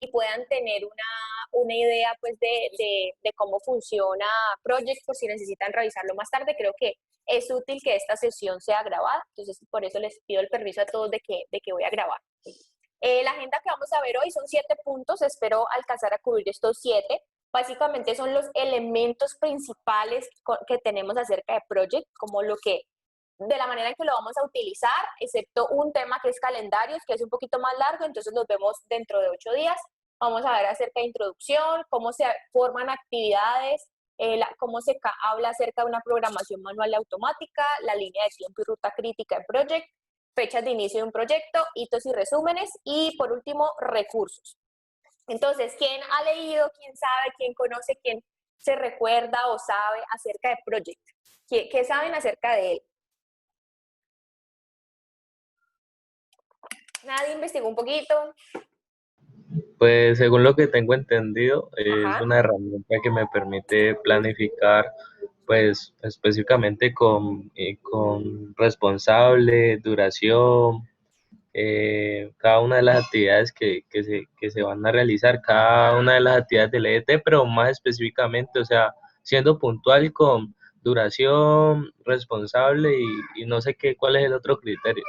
y puedan tener una idea pues de cómo funciona Project por si necesitan revisarlo más tarde. Creo que es útil que esta sesión sea grabada, entonces por eso les pido el permiso a todos de que voy a grabar. La agenda que vamos a ver hoy son 7 puntos, espero alcanzar a cubrir estos 7. Básicamente son los elementos principales que tenemos acerca de Project, como de la manera en que lo vamos a utilizar, excepto un tema que es calendarios, que es un poquito más largo, entonces nos vemos dentro de 8 días. Vamos a ver acerca de introducción, cómo se forman actividades, cómo se habla acerca de una programación manual y automática, la línea de tiempo y ruta crítica en Project, fechas de inicio de un proyecto, hitos y resúmenes, y por último, recursos. Entonces, ¿quién ha leído, quién sabe, quién conoce, quién se recuerda o sabe acerca de Project? ¿Qué saben acerca de él? ¿Nadie investigó un poquito? Pues según lo que tengo entendido, es Ajá. una herramienta que me permite planificar, pues específicamente con responsable, duración, cada una de las actividades que se van a realizar, cada una de las actividades del EDT, pero más específicamente, o sea, siendo puntual con duración, responsable y no sé qué, cuál es el otro criterio.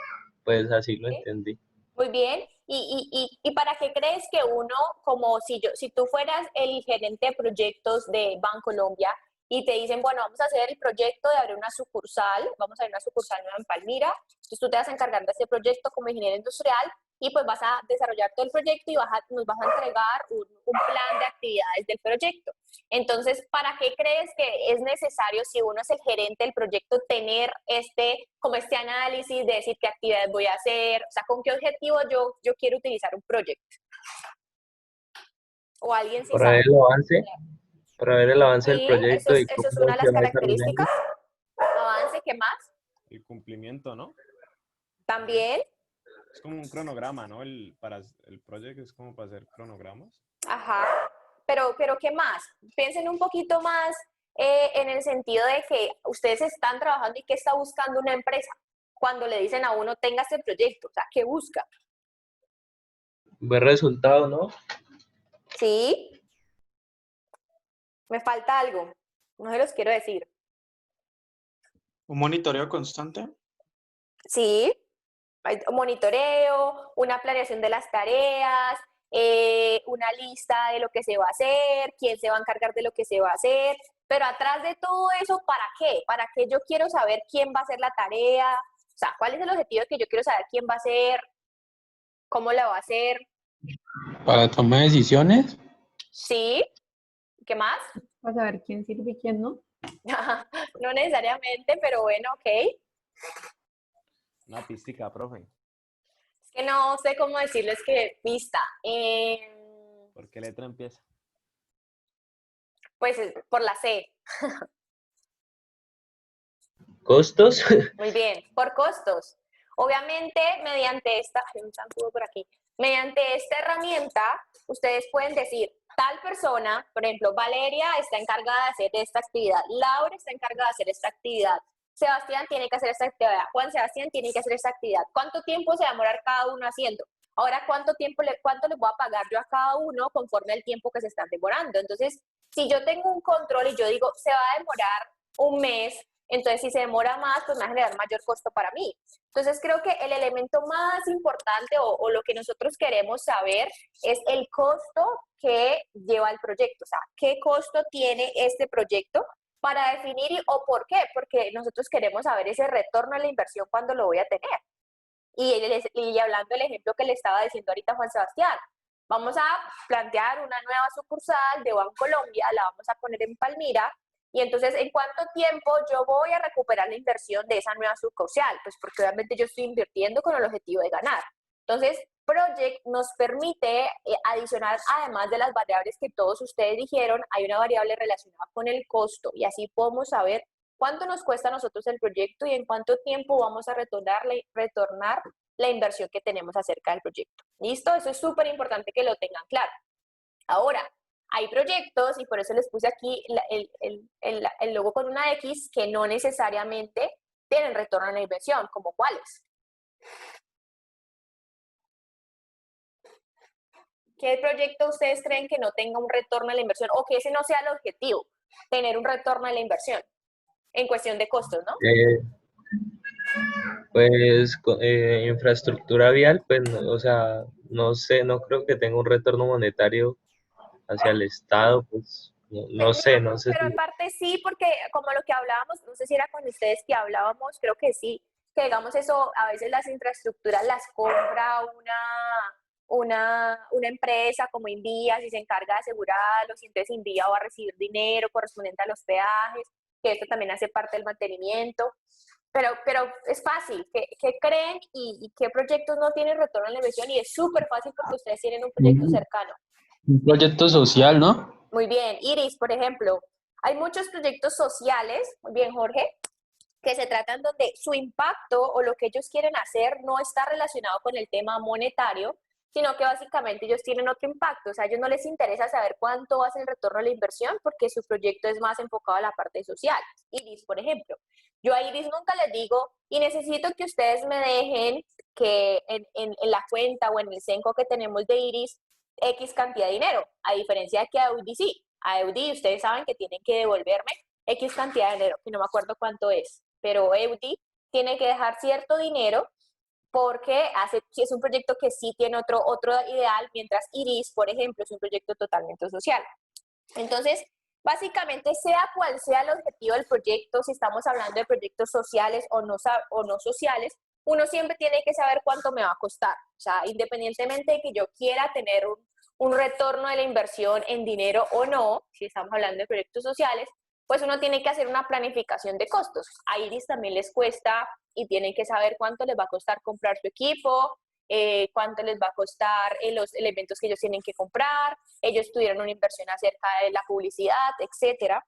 Pues así lo ¿Sí? entendí. Muy bien. ¿Y para qué crees que uno, como si tú fueras el gerente de proyectos de Bancolombia y te dicen, bueno, vamos a hacer el proyecto de abrir una sucursal, vamos a abrir una sucursal nueva en Palmira, entonces tú te vas a encargar de ese proyecto como ingeniero industrial y pues vas a desarrollar todo el proyecto y nos vas a entregar un plan de actividades del proyecto? Entonces, ¿para qué crees que es necesario, si uno es el gerente del proyecto, tener como este análisis de decir qué actividades voy a hacer? O sea, ¿con qué objetivo yo quiero utilizar un proyecto? ¿O alguien sí Para ver sabe? el avance, para ver el avance del Sí, proyecto y eso es cómo una de las se va desarrollando. características. Avance, ¿qué más? El cumplimiento, ¿no? También. También. Es como un cronograma, ¿no? Para el proyecto es como para hacer cronogramas. Ajá. Pero ¿qué más? Piensen un poquito más en el sentido de que ustedes están trabajando y qué está buscando una empresa cuando le dicen a uno, tenga este proyecto. O sea, ¿qué busca? Ver resultados, ¿no? Sí, me falta algo. No se los quiero decir. Un monitoreo constante. Sí, hay un monitoreo, una planeación de las tareas, una lista de lo que se va a hacer, quién se va a encargar de lo que se va a hacer, pero atrás de todo eso, ¿para qué? ¿Para qué yo quiero saber quién va a hacer la tarea? O sea, ¿cuál es el objetivo de que yo quiero saber quién va a hacer, cómo la va a hacer? Para tomar decisiones. Sí, ¿qué más? Para saber quién sirve y quién no. No necesariamente, pero bueno, ok. Una pistica, profe. Es que no sé cómo decirles que pista. ¿Por qué letra empieza? Pues por la C. Costos. Muy bien, por costos. Obviamente, mediante hay un zancudo por aquí, mediante esta herramienta, ustedes pueden decir, tal persona, por ejemplo, Valeria está encargada de hacer esta actividad, Laura está encargada de hacer esta actividad, Sebastián tiene que hacer esta actividad, Juan Sebastián tiene que hacer esta actividad. ¿Cuánto tiempo se va a demorar cada uno haciendo? Ahora, ¿cuánto les voy a pagar yo a cada uno conforme al tiempo que se están demorando? Entonces, si yo tengo un control y yo digo, se va a demorar un mes, entonces si se demora más, pues me va a generar mayor costo para mí. Entonces creo que el elemento más importante o lo que nosotros queremos saber es el costo que lleva el proyecto, o sea, qué costo tiene este proyecto para definir o por qué, porque nosotros queremos saber ese retorno a la inversión cuando lo voy a tener. Y hablando del ejemplo que le estaba diciendo ahorita Juan Sebastián, vamos a plantear una nueva sucursal de Bancolombia, la vamos a poner en Palmira, y entonces, ¿en cuánto tiempo yo voy a recuperar la inversión de esa nueva sucursal? Pues porque obviamente yo estoy invirtiendo con el objetivo de ganar. Entonces, Project nos permite adicionar, además de las variables que todos ustedes dijeron, hay una variable relacionada con el costo, y así podemos saber cuánto nos cuesta a nosotros el proyecto y en cuánto tiempo vamos a retornar la inversión que tenemos acerca del proyecto. ¿Listo? Eso es súper importante que lo tengan claro. Ahora, hay proyectos, y por eso les puse aquí el logo con una X, que no necesariamente tienen retorno a la inversión, ¿como cuáles? ¿Qué proyecto ustedes creen que no tenga un retorno a la inversión o que ese no sea el objetivo, tener un retorno a la inversión en cuestión de costos, ¿no? Eh, pues infraestructura vial, pues, o sea, no sé, no creo que tenga un retorno monetario hacia el Estado, pues, no sé Pero si... en parte sí, porque como lo que hablábamos, no sé si era con ustedes que hablábamos, creo que sí, que digamos eso, a veces las infraestructuras las compra una empresa como Invía, si se encarga de asegurarlos, y entonces Invía va a recibir dinero correspondiente a los peajes, que esto también hace parte del mantenimiento. Pero es fácil, ¿qué creen y qué proyectos no tienen retorno a la inversión? Y es súper fácil porque ustedes tienen un proyecto cercano. Un proyecto social, ¿no? Muy bien, Iris, por ejemplo, hay muchos proyectos sociales, muy bien, Jorge, que se tratan donde su impacto o lo que ellos quieren hacer no está relacionado con el tema monetario, sino que básicamente ellos tienen otro impacto. O sea, a ellos no les interesa saber cuánto va a ser el retorno a la inversión porque su proyecto es más enfocado a la parte social. Iris, por ejemplo. Yo a Iris nunca les digo, y necesito que ustedes me dejen que en la cuenta o en el Cenco que tenemos de Iris, X cantidad de dinero, a diferencia de que a Eudi sí. A Eudi ustedes saben que tienen que devolverme X cantidad de dinero, que no me acuerdo cuánto es, pero Eudi tiene que dejar cierto dinero porque es un proyecto que sí tiene otro ideal, mientras Iris, por ejemplo, es un proyecto totalmente social. Entonces, básicamente, sea cual sea el objetivo del proyecto, si estamos hablando de proyectos sociales o no sociales, uno siempre tiene que saber cuánto me va a costar. O sea, independientemente de que yo quiera tener un retorno de la inversión en dinero o no, si estamos hablando de proyectos sociales, pues uno tiene que hacer una planificación de costos. A Iris también les cuesta y tienen que saber cuánto les va a costar comprar su equipo, cuánto les va a costar los elementos que ellos tienen que comprar, ellos tuvieron una inversión acerca de la publicidad, etcétera.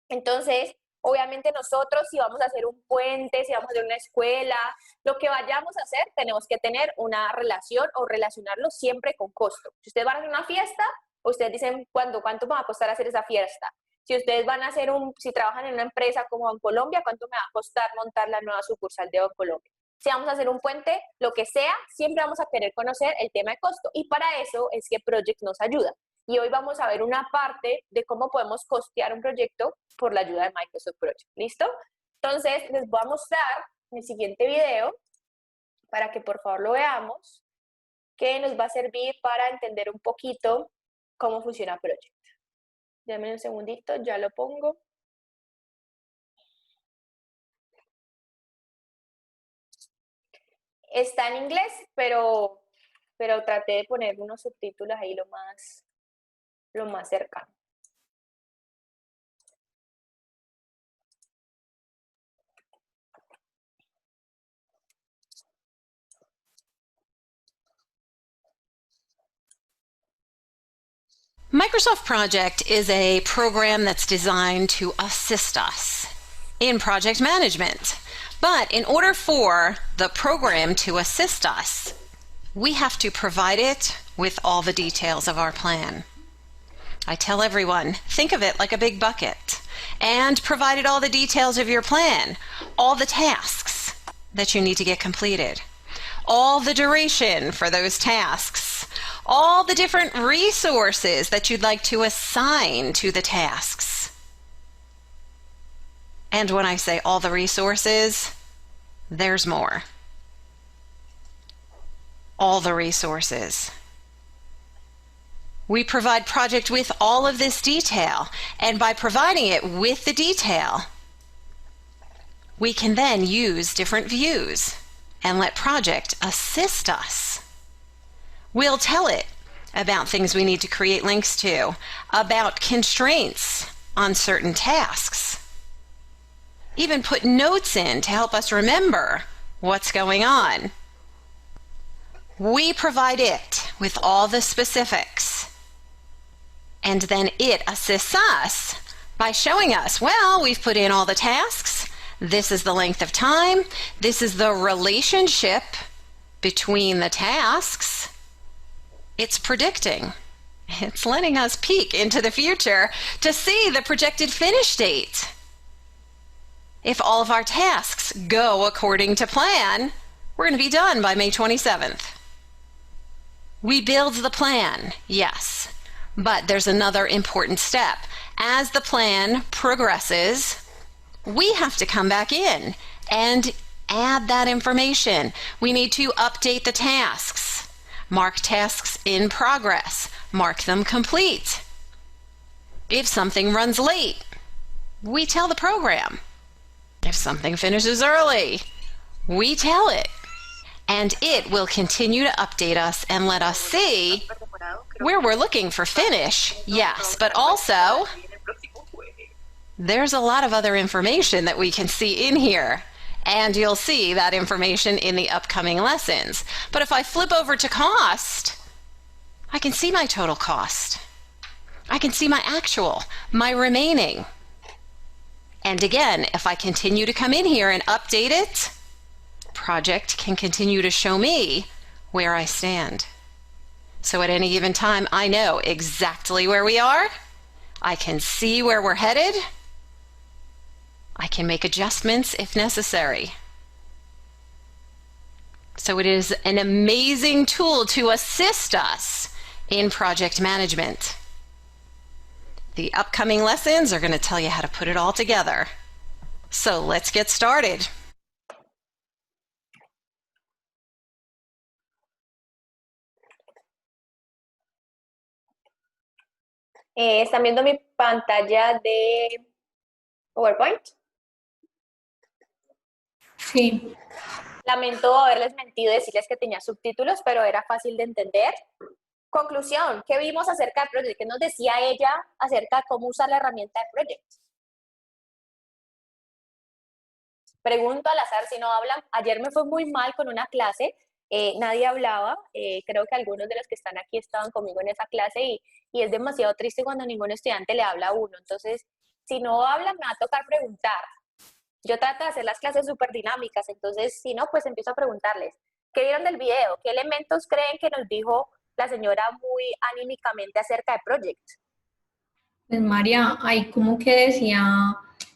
Entonces, obviamente nosotros si vamos a hacer un puente, si vamos a hacer una escuela, lo que vayamos a hacer, tenemos que tener una relación o relacionarlo siempre con costo. Si ustedes van a hacer una fiesta, ustedes dicen cuánto me va a costar hacer esa fiesta. Si ustedes van a hacer si trabajan en una empresa como Bancolombia, ¿cuánto me va a costar montar la nueva sucursal de Bancolombia? Si vamos a hacer un puente, lo que sea, siempre vamos a querer conocer el tema de costo. Y para eso es que Project nos ayuda. Y hoy vamos a ver una parte de cómo podemos costear un proyecto por la ayuda de Microsoft Project. ¿Listo? Entonces, les voy a mostrar en el siguiente video, para que por favor lo veamos, que nos va a servir para entender un poquito cómo funciona Project. Dame un segundito, ya lo pongo. Está en inglés, pero traté de poner unos subtítulos ahí lo más cercano. Microsoft Project is a program that's designed to assist us in project management. But in order for the program to assist us, we have to provide it with all the details of our plan. I tell everyone, think of it like a big bucket and provided all the details of your plan, all the tasks that you need to get completed, all the duration for those tasks, all the different resources that you'd like to assign to the tasks. And when I say all the resources, there's more. All the resources. We provide Project with all of this detail, and by providing it with the detail, we can then use different views and let Project assist us. We'll tell it about things we need to create links to, about constraints on certain tasks, even put notes in to help us remember what's going on. We provide it with all the specifics, and then it assists us by showing us, well, we've put in all the tasks, this is the length of time, this is the relationship between the tasks. It's predicting. It's letting us peek into the future to see the projected finish date. If all of our tasks go according to plan, we're going to be done by May 27th. We build the plan, yes, but there's another important step. As the plan progresses, we have to come back in and add that information. We need to update the tasks, mark tasks in progress, mark them complete. If something runs late, we tell the program. If something finishes early, we tell it. And it will continue to update us and let us see where we're looking for finish, yes, but also there's a lot of other information that we can see in here. And you'll see that information in the upcoming lessons. But if I flip over to cost, I can see my total cost. I can see my actual, my remaining. And again, if I continue to come in here and update it, Project can continue to show me where I stand. So at any given time, I know exactly where we are. I can see where we're headed. I can make adjustments if necessary. So it is an amazing tool to assist us in project management. The upcoming lessons are going to tell you how to put it all together. So let's get started. ¿Están viendo mi pantalla de PowerPoint? Sí. Lamento haberles mentido y decirles que tenía subtítulos, pero era fácil de entender. Conclusión, ¿qué vimos acerca de Project? ¿Qué nos decía ella acerca de cómo usar la herramienta de Project? Pregunto al azar si no hablan. Ayer me fue muy mal con una clase, nadie hablaba, creo que algunos de los que están aquí estaban conmigo en esa clase y es demasiado triste cuando ningún estudiante le habla a uno. Entonces, si no hablan, me va a tocar preguntar. Yo trato de hacer las clases súper dinámicas, entonces si no, pues empiezo a preguntarles. ¿Qué vieron del video? ¿Qué elementos creen que nos dijo la señora muy anímicamente acerca de Project? Pues María, ahí como que decía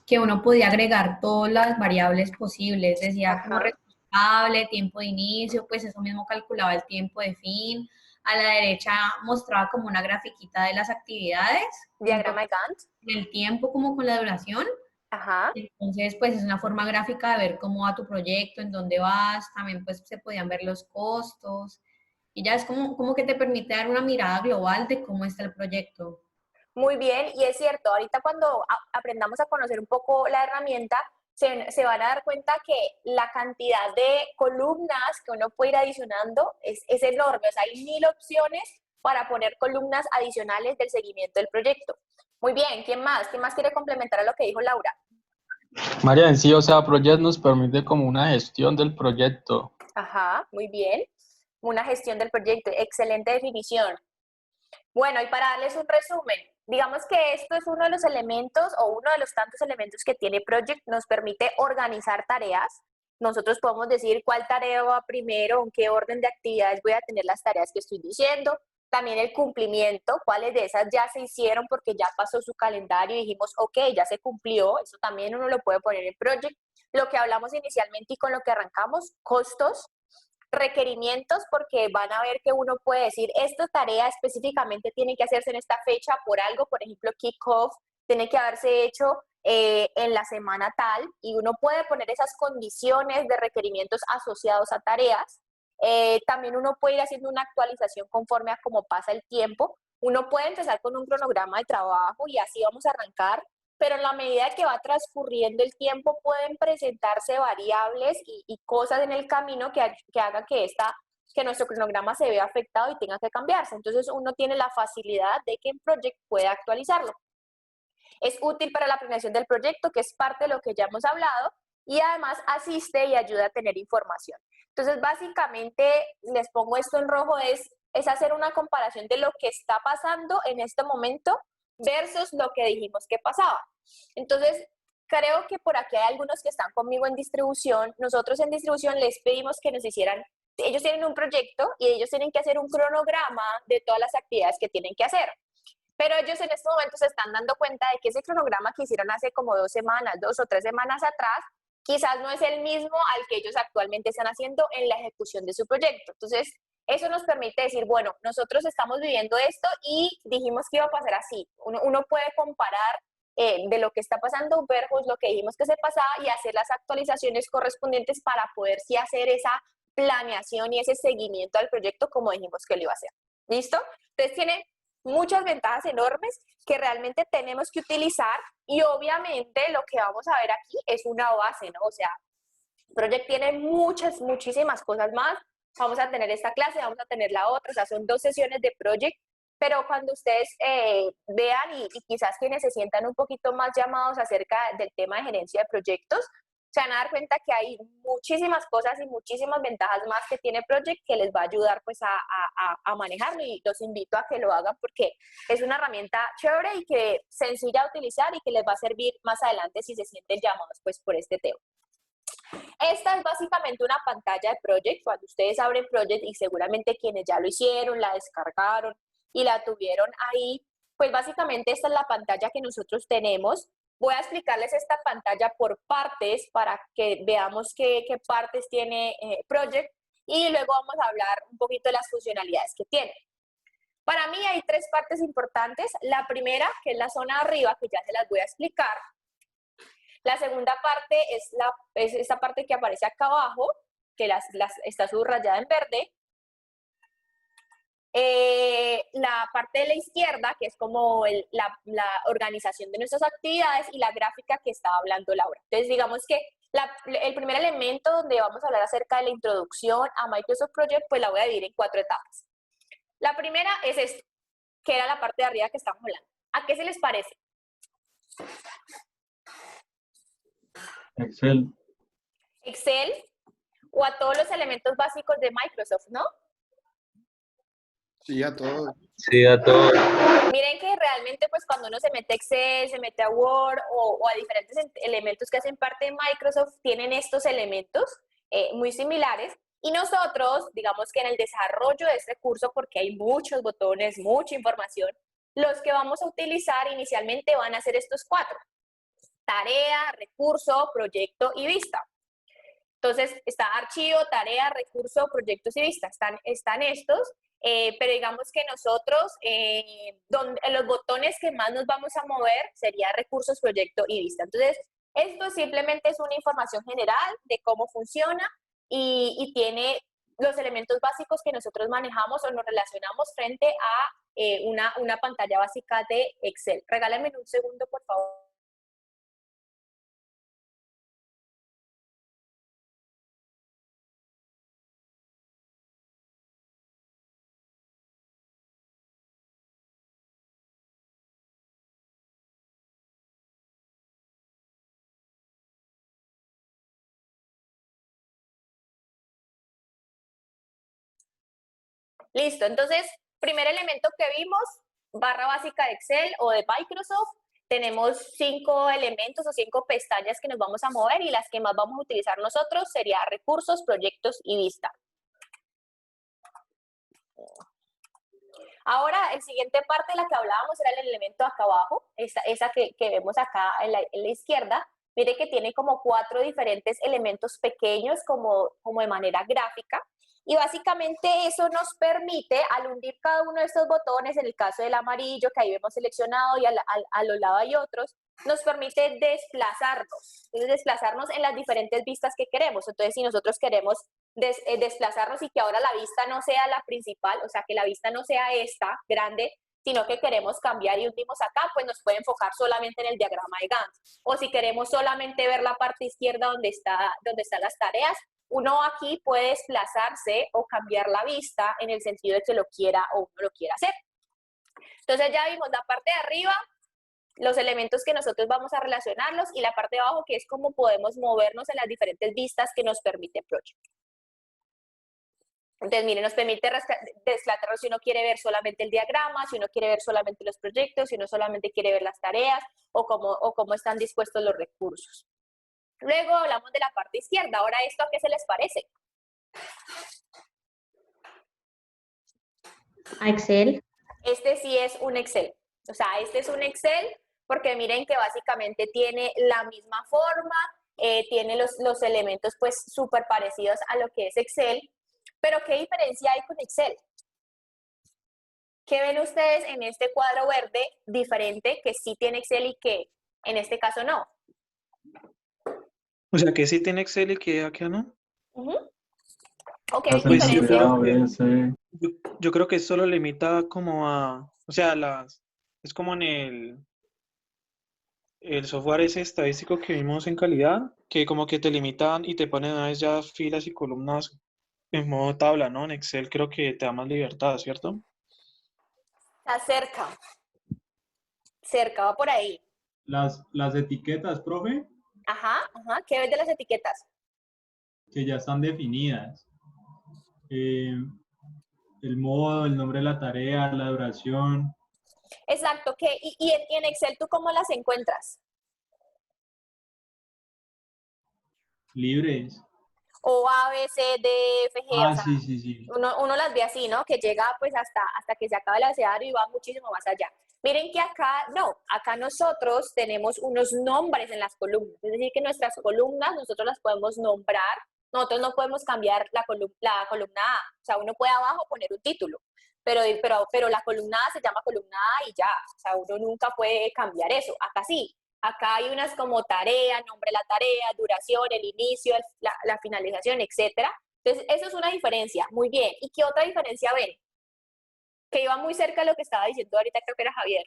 que uno podía agregar todas las variables posibles. Decía como responsable, tiempo de inicio, pues eso mismo calculaba el tiempo de fin. A la derecha mostraba como una grafiquita de las actividades. Diagrama de Gantt. El tiempo como con la duración. Ajá. Entonces, pues es una forma gráfica de ver cómo va tu proyecto, en dónde vas. También pues se podían ver los costos. Y ya es como que te permite dar una mirada global de cómo está el proyecto. Muy bien, y es cierto, ahorita cuando aprendamos a conocer un poco la herramienta, se van a dar cuenta que la cantidad de columnas que uno puede ir adicionando es enorme. O sea, hay 1000 opciones para poner columnas adicionales del seguimiento del proyecto. Muy bien, ¿quién más? ¿Quién más quiere complementar a lo que dijo Laura? María, en sí, o sea, Project nos permite como una gestión del proyecto. Ajá, muy bien. Una gestión del proyecto, excelente definición. Bueno, y para darles un resumen, digamos que esto es uno de los elementos o uno de los tantos elementos que tiene Project, nos permite organizar tareas. Nosotros podemos decir cuál tarea va primero, en qué orden de actividades voy a tener las tareas que estoy diciendo. También el cumplimiento, cuáles de esas ya se hicieron porque ya pasó su calendario y dijimos, ok, ya se cumplió. Eso también uno lo puede poner en Project. Lo que hablamos inicialmente y con lo que arrancamos, costos. Requerimientos, porque van a ver que uno puede decir, esta tarea específicamente tiene que hacerse en esta fecha por algo, por ejemplo, kickoff, tiene que haberse hecho en la semana tal, y uno puede poner esas condiciones de requerimientos asociados a tareas. También uno puede ir haciendo una actualización conforme a cómo pasa el tiempo. Uno puede empezar con un cronograma de trabajo y así vamos a arrancar, pero en la medida que va transcurriendo el tiempo pueden presentarse variables y cosas en el camino que hagan que nuestro cronograma se vea afectado y tenga que cambiarse. Entonces uno tiene la facilidad de que en Project pueda actualizarlo. Es útil para la planeación del proyecto, que es parte de lo que ya hemos hablado, y además asiste y ayuda a tener información. Entonces básicamente, les pongo esto en rojo, es hacer una comparación de lo que está pasando en este momento versus lo que dijimos que pasaba. Entonces, creo que por aquí hay algunos que están conmigo en distribución. Nosotros en distribución les pedimos que nos hicieran, ellos tienen un proyecto y ellos tienen que hacer un cronograma de todas las actividades que tienen que hacer. Pero ellos en este momento se están dando cuenta de que ese cronograma que hicieron hace como 2 o 3 semanas atrás, quizás no es el mismo al que ellos actualmente están haciendo en la ejecución de su proyecto. Entonces, Eso nos permite decir, bueno, nosotros estamos viviendo esto y dijimos que iba a pasar así. Uno puede comparar de lo que está pasando versus lo que dijimos que se pasaba y hacer las actualizaciones correspondientes para poder sí hacer esa planeación y ese seguimiento al proyecto como dijimos que lo iba a hacer. ¿Listo? Entonces tiene muchas ventajas enormes que realmente tenemos que utilizar y obviamente lo que vamos a ver aquí es una base, ¿no? O sea, Project tiene muchísimas cosas más. Vamos a tener esta clase, vamos a tener la otra, o sea, son 2 sesiones de Project, pero cuando ustedes vean y quizás quienes se sientan un poquito más llamados acerca del tema de gerencia de proyectos, se van a dar cuenta que hay muchísimas cosas y muchísimas ventajas más que tiene Project que les va a ayudar pues a manejarlo y los invito a que lo hagan porque es una herramienta chévere y que sencilla de utilizar y que les va a servir más adelante si se sienten llamados pues por este tema. Esta es básicamente una pantalla de Project. Cuando ustedes abren Project y seguramente quienes ya lo hicieron, la descargaron y la tuvieron ahí, pues básicamente esta es la pantalla que nosotros tenemos. Voy a explicarles esta pantalla por partes para que veamos qué partes tiene Project y luego vamos a hablar un poquito de las funcionalidades que tiene. Para mí hay 3 partes importantes. La primera, que es la zona de arriba, que ya se las voy a explicar. La segunda parte es esta parte que aparece acá abajo, que está subrayada en verde. La parte de la izquierda, que es como la organización de nuestras actividades, y la gráfica que estaba hablando Laura. Entonces, digamos que el primer elemento donde vamos a hablar acerca de la introducción a Microsoft Project, pues la voy a dividir en 4 etapas. La primera es esto, que era la parte de arriba que estamos hablando. ¿A qué se les parece? Excel. Excel o a todos los elementos básicos de Microsoft, ¿no? Sí, a todo. Sí, a todo. Miren que realmente pues cuando uno se mete a Excel, se mete a Word o a diferentes elementos que hacen parte de Microsoft, tienen estos elementos muy similares y nosotros, digamos que en el desarrollo de este curso, porque hay muchos botones, mucha información, los que vamos a utilizar inicialmente van a ser estos 4. Tarea, recurso, proyecto y vista. Entonces, está archivo, tarea, recurso, proyectos y vista. Están estos, pero digamos que nosotros, los botones que más nos vamos a mover sería recursos, proyecto y vista. Entonces, esto simplemente es una información general de cómo funciona y tiene los elementos básicos que nosotros manejamos o nos relacionamos frente a una pantalla básica de Excel. Regálenme un segundo, por favor. Listo, entonces, primer elemento que vimos, barra básica de Excel o de Microsoft. Tenemos 5 elementos o 5 pestañas que nos vamos a mover y las que más vamos a utilizar nosotros sería recursos, proyectos y vista. Ahora, el siguiente parte de la que hablábamos era el elemento acá abajo, esa que vemos acá en la izquierda. Mire que tiene como 4 diferentes elementos pequeños como de manera gráfica. Y básicamente eso nos permite, al hundir cada uno de estos botones, en el caso del amarillo, que ahí vemos seleccionado y a los lados hay otros, nos permite desplazarnos. Entonces, desplazarnos en las diferentes vistas que queremos. Entonces, si nosotros queremos desplazarnos y que ahora la vista no sea la principal, o sea, que la vista no sea esta grande, sino que queremos cambiar y hundimos acá, pues nos puede enfocar solamente en el diagrama de Gantt. O si queremos solamente ver la parte izquierda donde están las tareas, uno aquí puede desplazarse o cambiar la vista en el sentido de que lo quiera o no lo quiera hacer. Entonces ya vimos la parte de arriba, los elementos que nosotros vamos a relacionarlos y la parte de abajo que es cómo podemos movernos en las diferentes vistas que nos permite Project. Entonces, miren, nos permite desplazarnos si uno quiere ver solamente el diagrama, si uno quiere ver solamente los proyectos, si uno solamente quiere ver las tareas o cómo están dispuestos los recursos. Luego hablamos de la parte izquierda. Ahora, ¿esto a qué se les parece? A Excel. Este sí es un Excel. O sea, este es un Excel porque miren que básicamente tiene la misma forma, tiene los elementos pues súper parecidos a lo que es Excel, Pero ¿qué diferencia hay con Excel? ¿Qué ven ustedes en este cuadro verde diferente que sí tiene Excel y que en este caso no? O sea, que sí tiene Excel y que acá no. Ujú. ¿O qué La Pues yo diferencia? creo, sensibilidad, ese. yo creo que solo limita como o sea, es como en el software ese estadístico que vimos en calidad, que como que te limitan y te ponen una vez ya filas y columnas en modo tabla, ¿no? En Excel creo que te da más libertad, ¿cierto? Está cerca, va por ahí. Las etiquetas, profe, Ajá, ajá. ¿Qué ves de las etiquetas? que ya están definidas. El modo, el nombre de la tarea, la duración. Exacto, y en Excel tú cómo las encuentras? Libres. O A, B, C, D, F, G, o sea, Sí, sí, sí. uno las ve así, ¿no? Que llega pues hasta que se acaba el abecedario y va muchísimo más allá. Miren que acá no, acá nosotros tenemos unos nombres en las columnas, es decir, que nuestras columnas nosotros las podemos nombrar, nosotros no podemos cambiar la columna A, o sea, uno puede abajo poner un título, pero la columna A se llama columna A y ya, o sea, uno nunca puede cambiar eso, acá sí. Acá hay unas como tarea, nombre de la tarea, duración, el inicio, la finalización, etcétera. Entonces, eso es una diferencia. Muy bien. ¿Y qué otra diferencia ven? Que iba muy cerca de lo que estaba diciendo ahorita, creo que era Javier.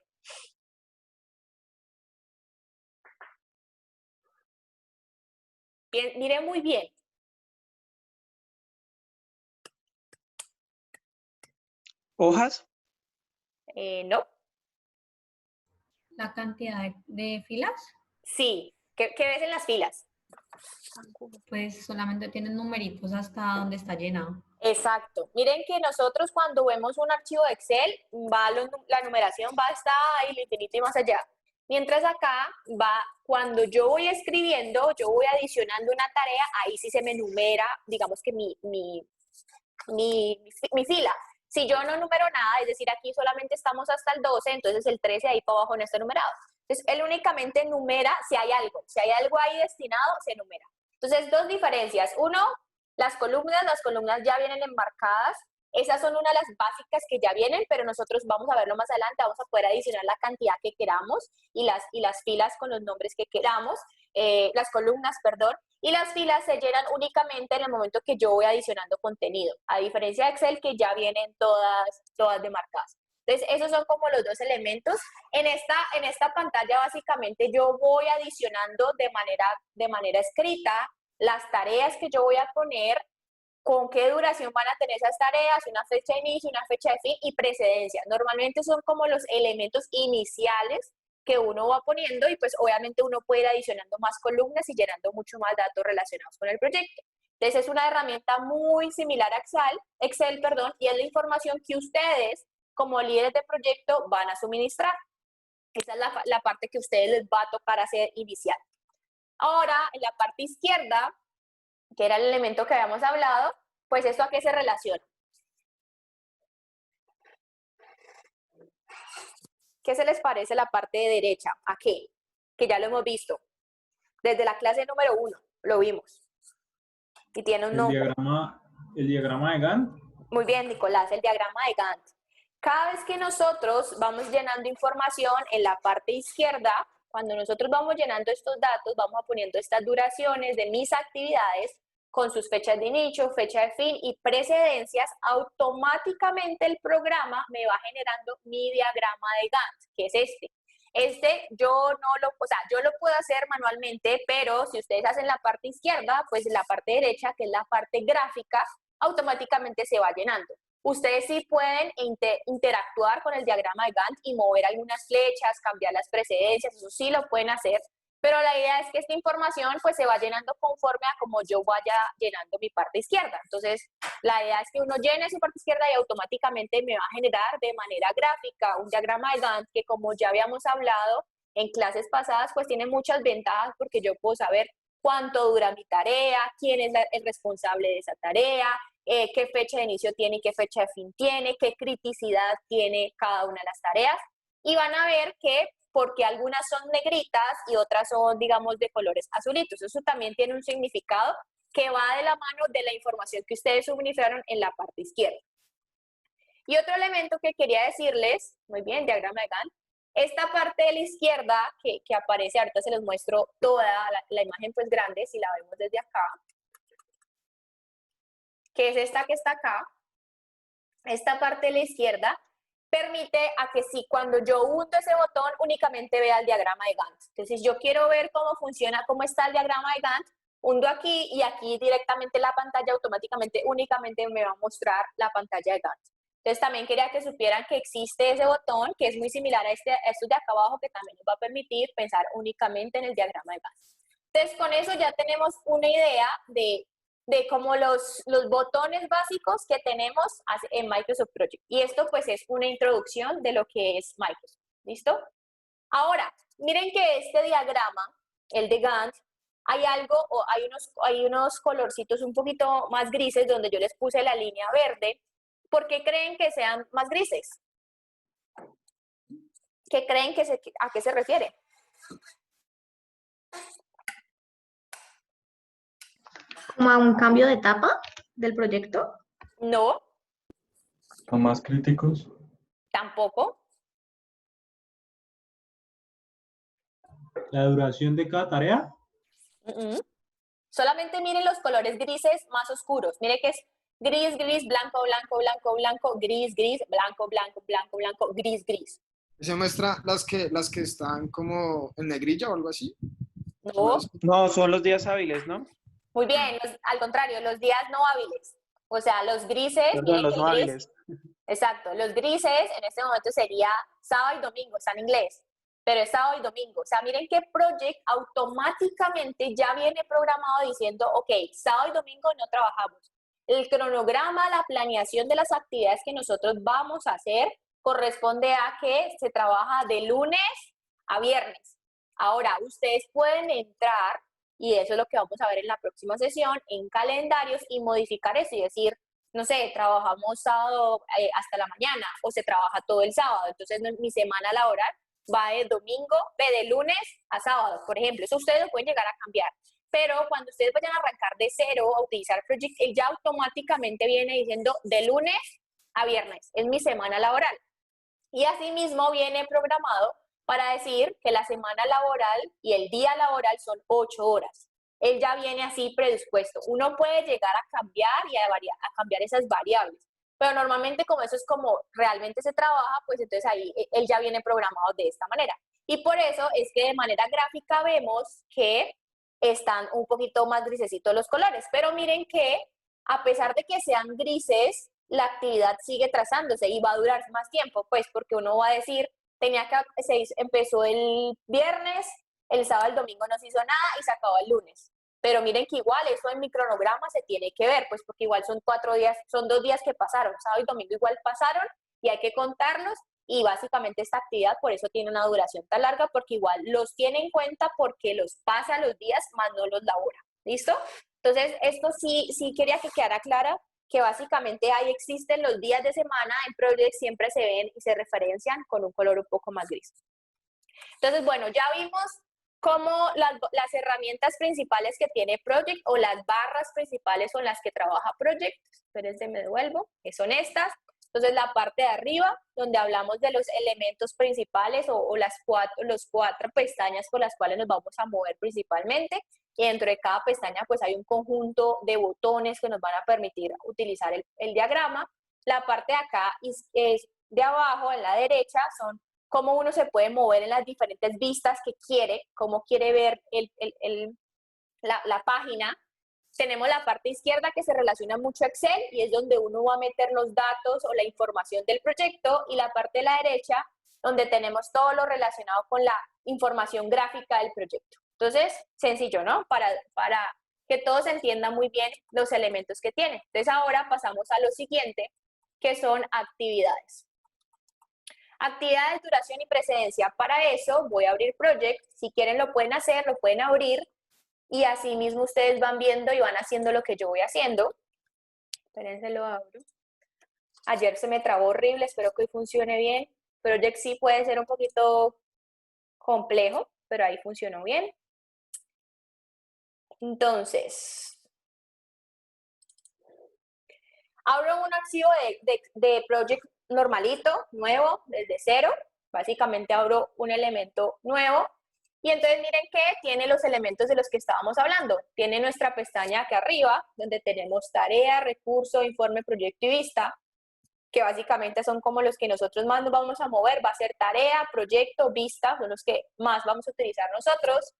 Bien, miren muy bien. ¿Hojas? No. La cantidad de filas, Sí. ¿Qué ves en las filas? pues solamente tienen numeritos hasta donde está llenado. Exacto. Miren que nosotros cuando vemos un archivo de Excel, la numeración va hasta el infinito y más allá. Mientras acá va, cuando yo voy escribiendo, yo voy adicionando una tarea, ahí sí se me numera, digamos que mi fila. Si yo no numero nada, es decir, aquí solamente estamos hasta el 12, entonces el 13 ahí para abajo no está numerado. Entonces, él únicamente numera si hay algo ahí destinado, se numera. Entonces, dos diferencias. Uno, las columnas ya vienen enmarcadas. Esas son una de las básicas que ya vienen, pero nosotros vamos a verlo más adelante, vamos a poder adicionar la cantidad que queramos y las filas con los nombres que queramos, las columnas, perdón, y las filas se llenan únicamente en el momento que yo voy adicionando contenido, a diferencia de Excel que ya vienen todas demarcadas. Entonces, esos son como los dos elementos. En esta pantalla, básicamente, yo voy adicionando de manera escrita las tareas que yo voy a poner, con qué duración van a tener esas tareas, una fecha de inicio, una fecha de fin y precedencia. Normalmente son como los elementos iniciales que uno va poniendo y pues obviamente uno puede ir adicionando más columnas y llenando mucho más datos relacionados con el proyecto. Entonces es una herramienta muy similar a Excel, y es la información que ustedes como líderes de proyecto van a suministrar. Esa es la parte que a ustedes les va a tocar hacer inicial. Ahora, en la parte izquierda, que era el elemento que habíamos hablado, pues ¿esto a qué se relaciona? ¿Qué se les parece la parte de derecha? ¿A qué? Que ya lo hemos visto. Desde la clase número 1 lo vimos. Y tiene un nombre. El diagrama de Gantt. Muy bien, Nicolás, el diagrama de Gantt. Cada vez que nosotros vamos llenando información en la parte izquierda, cuando nosotros vamos llenando estos datos, vamos poniendo estas duraciones de mis actividades con sus fechas de inicio, fecha de fin y precedencias, automáticamente el programa me va generando mi diagrama de Gantt, que es este. Yo lo puedo hacer manualmente, pero si ustedes hacen la parte izquierda, pues la parte derecha, que es la parte gráfica, automáticamente se va llenando. Ustedes sí pueden interactuar con el diagrama de Gantt y mover algunas flechas, cambiar las precedencias, eso sí lo pueden hacer, pero la idea es que esta información pues se va llenando conforme a como yo vaya llenando mi parte izquierda. Entonces, la idea es que uno llene su parte izquierda y automáticamente me va a generar de manera gráfica un diagrama de Gantt que, como ya habíamos hablado en clases pasadas, pues tiene muchas ventajas porque yo puedo saber cuánto dura mi tarea, quién es el responsable de esa tarea, qué fecha de inicio tiene y qué fecha de fin tiene, qué criticidad tiene cada una de las tareas. Y van a ver que porque algunas son negritas y otras son, digamos, de colores azulitos. Eso también tiene un significado que va de la mano de la información que ustedes suministraron en la parte izquierda. Y otro elemento que quería decirles, muy bien, diagrama de Gantt, esta parte de la izquierda que aparece, ahorita se los muestro toda la imagen pues grande, si la vemos desde acá, que es esta que está acá, esta parte de la izquierda, permite a que si cuando yo hundo ese botón únicamente vea el diagrama de Gantt. Entonces, si yo quiero ver cómo funciona, cómo está el diagrama de Gantt, hundo aquí y aquí directamente la pantalla automáticamente únicamente me va a mostrar la pantalla de Gantt. Entonces, también quería que supieran que existe ese botón que es muy similar a estos de acá abajo que también nos va a permitir pensar únicamente en el diagrama de Gantt. Entonces, con eso ya tenemos una idea de como los botones básicos que tenemos en Microsoft Project. Y esto pues es una introducción de lo que es Microsoft. ¿Listo? Ahora, miren que este diagrama, el de Gantt, hay unos colorcitos un poquito más grises donde yo les puse la línea verde. ¿Por qué creen que sean más grises? ¿Qué creen a qué se refiere? ¿Como a un cambio de etapa del proyecto? No, ¿Son más críticos? tampoco. ¿La duración de cada tarea? Solamente miren los colores grises más oscuros. Miren que es gris, gris, blanco, blanco, blanco, blanco, gris, gris, blanco, blanco, blanco, blanco, gris, gris. ¿Se muestra las que están como en negrilla o algo así? No, No, son los días hábiles, ¿no? muy bien, al contrario, los días no hábiles. O sea, los grises, Perdón, miren los que no el gris, hábiles. exacto, los grises en este momento sería sábado y domingo, está en inglés, pero es sábado y domingo. O sea, miren que Project automáticamente ya viene programado diciendo, ok, sábado y domingo no trabajamos. El cronograma, la planeación de las actividades que nosotros vamos a hacer corresponde a que se trabaja de lunes a viernes. Ahora, ustedes pueden entrar, y eso es lo que vamos a ver en la próxima sesión, en calendarios y modificar eso y decir, no sé, trabajamos sábado hasta la mañana o se trabaja todo el sábado. Entonces, mi semana laboral va de lunes a sábado, por ejemplo. Eso ustedes lo pueden llegar a cambiar. Pero cuando ustedes vayan a arrancar de cero a utilizar Project, él ya automáticamente viene diciendo de lunes a viernes. Es mi semana laboral. Y asimismo viene programado para decir que la semana laboral y el día laboral son 8 horas. Él ya viene así predispuesto. Uno puede llegar a cambiar y a cambiar esas variables. Pero normalmente como eso es como realmente se trabaja, pues entonces ahí él ya viene programado de esta manera. Y por eso es que de manera gráfica vemos que están un poquito más grisecitos los colores. Pero miren que a pesar de que sean grises, la actividad sigue trazándose y va a durar más tiempo, pues porque uno va a decir, empezó el viernes, el sábado, el domingo no se hizo nada y se acabó el lunes. Pero miren que igual eso en mi cronograma se tiene que ver, pues porque igual son 4 días, son 2 días que pasaron, sábado y domingo igual pasaron y hay que contarlos y básicamente esta actividad por eso tiene una duración tan larga porque igual los tiene en cuenta porque los pasa los días más no los labora. ¿Listo? Entonces esto sí quería que quedara clara que básicamente ahí existen los días de semana en Project, siempre se ven y se referencian con un color un poco más gris. Entonces, bueno, ya vimos cómo las herramientas principales que tiene Project o las barras principales con las que trabaja Project, espérense, me devuelvo, que son estas. Entonces, la parte de arriba, donde hablamos de los elementos principales o los 4 pestañas por las cuales nos vamos a mover principalmente. Y dentro de cada pestaña, pues hay un conjunto de botones que nos van a permitir utilizar el diagrama. La parte de acá es de abajo, en la derecha, son cómo uno se puede mover en las diferentes vistas que quiere, cómo quiere ver la página. Tenemos la parte izquierda que se relaciona mucho a Excel y es donde uno va a meter los datos o la información del proyecto, y la parte de la derecha donde tenemos todo lo relacionado con la información gráfica del proyecto. Entonces, sencillo, ¿no? Para que todos entiendan muy bien los elementos que tiene. Entonces, ahora pasamos a lo siguiente, que son actividades. Actividades, duración y precedencia. Para eso voy a abrir Project. Si quieren lo pueden hacer, lo pueden abrir. Y así mismo ustedes van viendo y van haciendo lo que yo voy haciendo. Espérense, lo abro. Ayer se me trabó horrible, espero que hoy funcione bien. Project sí puede ser un poquito complejo, pero ahí funcionó bien. Entonces, Abro un archivo de project normalito, nuevo, desde cero. Básicamente abro un elemento nuevo. Y entonces miren que tiene los elementos de los que estábamos hablando. Tiene nuestra pestaña aquí arriba, donde tenemos tarea, recurso, informe, proyecto y vista, que básicamente son como los que nosotros más nos vamos a mover. Va a ser tarea, proyecto, vista, son los que más vamos a utilizar nosotros.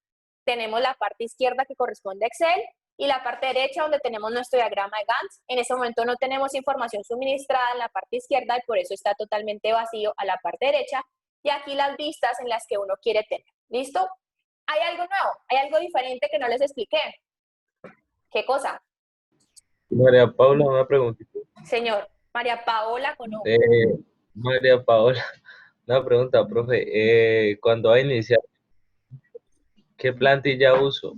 Tenemos la parte izquierda que corresponde a Excel y la parte derecha donde tenemos nuestro diagrama de Gantt. En ese momento no tenemos información suministrada en la parte izquierda y por eso está totalmente vacío a la parte derecha. Y aquí las vistas en las que uno quiere tener. ¿Listo? Hay algo nuevo, hay algo diferente que no les expliqué. ¿Qué cosa? María Paula, una preguntita. Señor, María Paola conozco. María Paola, una pregunta, profe. Cuando va a iniciar, ¿qué plantilla uso?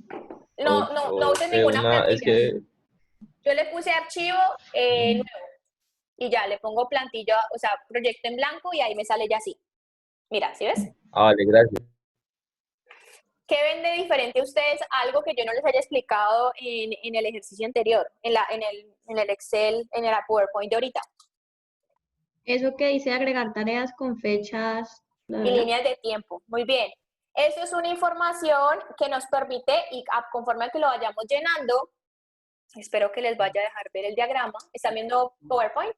No uses ninguna plantilla. Yo le puse archivo nuevo y ya le pongo plantilla, o sea, proyecto en blanco y ahí me sale ya así. Mira, ¿sí ves? Vale, gracias. ¿Qué ven de diferente a ustedes? Algo que yo no les haya explicado en el ejercicio anterior, en el Excel, en el PowerPoint de ahorita. Eso que dice agregar tareas con fechas y líneas de tiempo. Muy bien. Esto es una información que nos permite, y conforme a que lo vayamos llenando, espero que les vaya a dejar ver el diagrama. ¿Están viendo PowerPoint?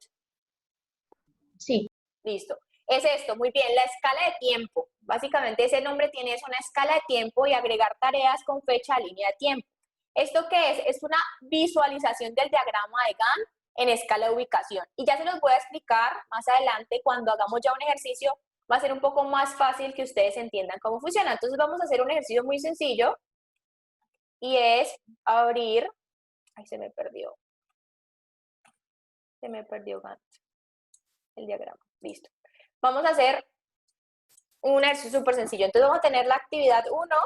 Sí. Listo. Es esto, muy bien, la escala de tiempo. Básicamente ese nombre tiene una escala de tiempo y agregar tareas con fecha a línea de tiempo. ¿Esto qué es? Es una visualización del diagrama de Gantt en escala de ubicación. Y ya se los voy a explicar más adelante cuando hagamos ya un ejercicio. Va a ser un poco más fácil que ustedes entiendan cómo funciona. Entonces vamos a hacer un ejercicio muy sencillo y es abrir. Ay, se me perdió. Se me perdió Gantt. El diagrama. Listo. Vamos a hacer un ejercicio súper sencillo. Entonces vamos a tener la actividad 1.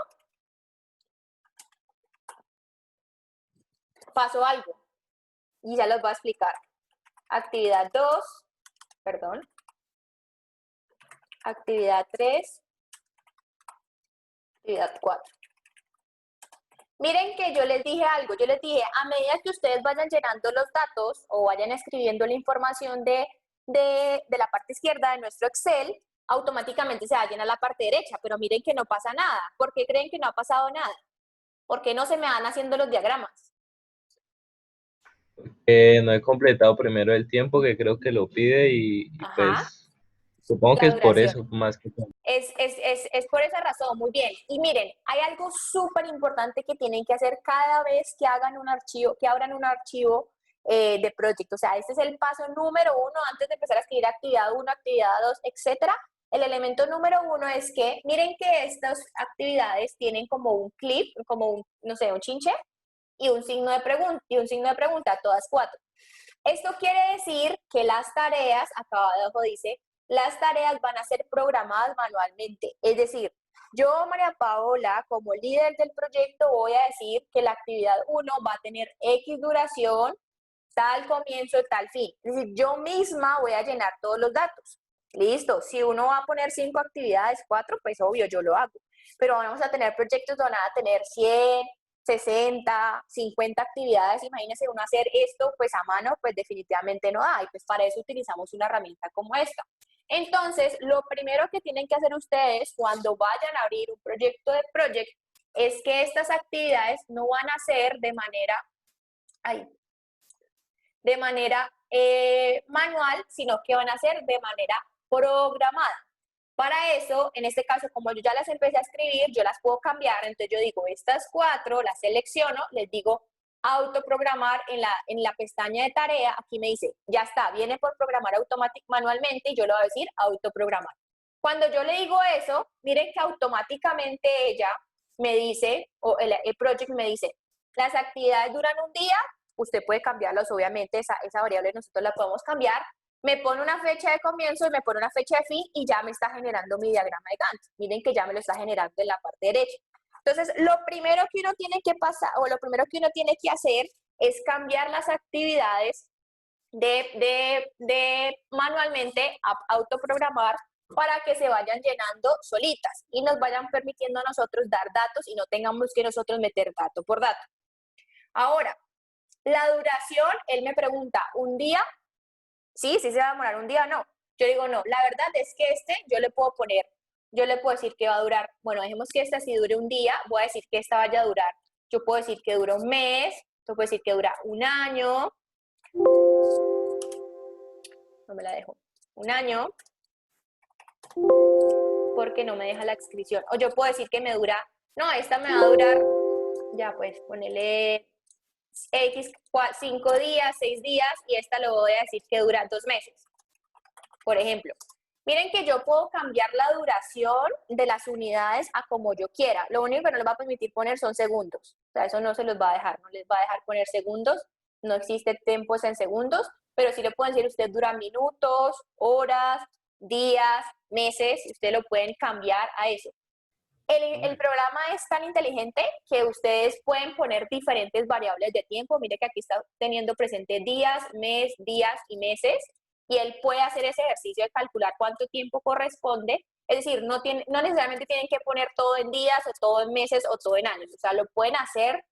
Paso algo. Y ya los voy a explicar. Actividad 2. Perdón. Actividad 3. Actividad 4. Miren que yo les dije algo. Yo les dije, a medida que ustedes vayan llenando los datos o vayan escribiendo la información de la parte izquierda de nuestro Excel, automáticamente se va a llenar la parte derecha, pero miren que no pasa nada. ¿Por qué creen que no ha pasado nada? ¿Por qué no se me van haciendo los diagramas? No he completado primero el tiempo, que creo que lo pide y pues supongo que es por eso, más que todo. Es por esa razón, muy bien. Y miren, hay algo súper importante que tienen que hacer cada vez que hagan un archivo, que abran un archivo de proyecto. O sea, este es el paso número 1 antes de empezar a escribir actividad 1, actividad 2, etcétera. El elemento número 1 es que, miren que estas actividades tienen como un clip, como un, no sé, un chinche y un signo de pregunta, todas 4. Esto quiere decir que las tareas, acá abajo dice, las tareas van a ser programadas manualmente. Es decir, yo, María Paola, como líder del proyecto, voy a decir que la actividad 1 va a tener X duración, tal comienzo, tal fin. Es decir, yo misma voy a llenar todos los datos. Listo. Si uno va a poner 5 actividades, 4, pues obvio, yo lo hago. Pero vamos a tener proyectos donde van a tener 100, 60, 50 actividades. Imagínense uno hacer esto pues a mano, pues definitivamente no da. Y pues para eso utilizamos una herramienta como esta. Entonces, lo primero que tienen que hacer ustedes cuando vayan a abrir un proyecto de Project es que estas actividades no van a ser de manera manual, sino que van a ser de manera programada. Para eso, en este caso, como yo ya las empecé a escribir, yo las puedo cambiar. Entonces yo digo, estas 4 las selecciono, les digo autoprogramar en la pestaña de tarea. Aquí me dice, ya está, viene por programar manualmente y yo le voy a decir autoprogramar. Cuando yo le digo eso, miren que automáticamente ella me dice, o el project me dice, las actividades duran un día, usted puede cambiarlas, obviamente esa variable nosotros la podemos cambiar, me pone una fecha de comienzo y me pone una fecha de fin y ya me está generando mi diagrama de Gantt. Miren que ya me lo está generando en la parte derecha. Entonces, lo primero que uno tiene que pasar, o lo primero que uno tiene que hacer es cambiar las actividades de manualmente a autoprogramar para que se vayan llenando solitas y nos vayan permitiendo a nosotros dar datos y no tengamos que nosotros meter dato por dato. Ahora, La duración, él me pregunta, ¿un día? Sí, sí se va a demorar un día, no. Yo digo, no, la verdad es que yo le puedo decir que va a durar, bueno, dejemos que esta sí dure un día, voy a decir que esta vaya a durar, yo puedo decir que dura un mes, yo puedo decir que dura un año, no me la dejo, un año, porque no me deja la inscripción, o yo puedo decir que me dura, no, esta me va a durar, ya pues, ponele X, 5 días, 6 días, y esta lo voy a decir que dura 2 meses, por ejemplo. Miren que yo puedo cambiar la duración de las unidades a como yo quiera. Lo único que no les va a permitir poner son segundos. O sea, eso no se los va a dejar. No les va a dejar poner segundos. No existe tiempos en segundos. Pero sí le pueden decir, usted dura minutos, horas, días, meses. Y ustedes lo pueden cambiar a eso. El programa es tan inteligente que ustedes pueden poner diferentes variables de tiempo. Mire que aquí está teniendo presente días, días y meses. Y él puede hacer ese ejercicio de calcular cuánto tiempo corresponde. Es decir, no necesariamente tienen que poner todo en días, o todo en meses, o todo en años. O sea, lo pueden hacer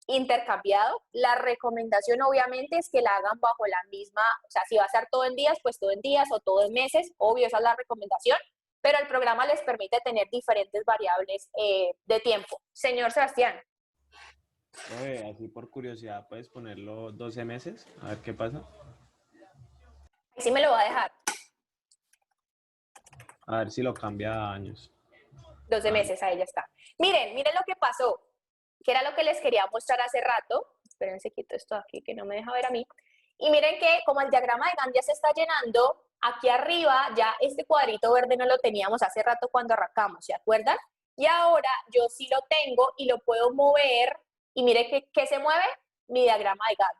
intercambiado. La recomendación, obviamente, es que la hagan bajo la misma, o sea, si va a ser todo en días, pues todo en días o todo en meses. Obvio, esa es la recomendación. Pero el programa les permite tener diferentes variables de tiempo. Señor Sebastián. Oye, así por curiosidad, ¿puedes ponerlo 12 meses? A ver qué pasa. Sí me lo va a dejar. A ver si lo cambia a años. 12 meses, ahí ya está. Miren lo que pasó, que era lo que les quería mostrar hace rato. Espérense, quito esto aquí que no me deja ver a mí. Y miren que como el diagrama de Gantt ya se está llenando, aquí arriba ya este cuadrito verde no lo teníamos hace rato cuando arrancamos, ¿se acuerdan? Y ahora yo sí lo tengo y lo puedo mover. Y mire que se mueve mi diagrama de Gantt.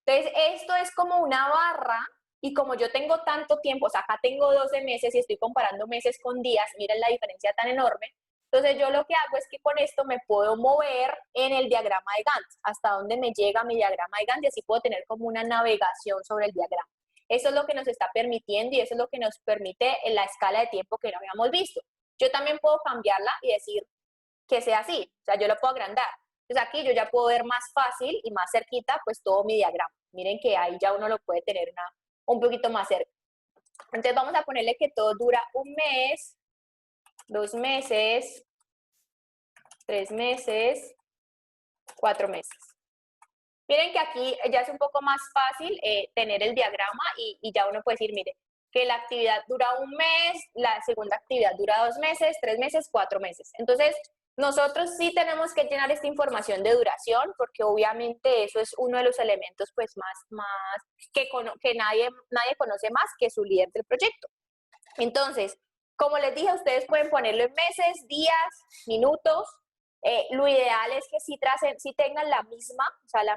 Entonces, esto es como una barra. Y como yo tengo tanto tiempo, o sea, acá tengo 12 meses y estoy comparando meses con días, miren la diferencia tan enorme. Entonces yo lo que hago es que con esto me puedo mover en el diagrama de Gantt, hasta donde me llega mi diagrama de Gantt, y así puedo tener como una navegación sobre el diagrama. Eso es lo que nos está permitiendo y eso es lo que nos permite en la escala de tiempo que no habíamos visto. Yo también puedo cambiarla y decir que sea así, o sea, yo lo puedo agrandar. Entonces aquí yo ya puedo ver más fácil y más cerquita pues todo mi diagrama. Miren que ahí ya uno lo puede tener un poquito más cerca. Entonces vamos a ponerle que todo dura un mes, 2 meses, 3 meses, 4 meses. Miren que aquí ya es un poco más fácil tener el diagrama y ya uno puede decir, mire, que la actividad dura un mes, la segunda actividad dura 2 meses, 3 meses, 4 meses. Entonces, nosotros sí tenemos que llenar esta información de duración porque obviamente eso es uno de los elementos pues más que nadie conoce más que su líder del proyecto. Entonces, como les dije, ustedes pueden ponerlo en meses, días, minutos. Lo ideal es que sí tengan la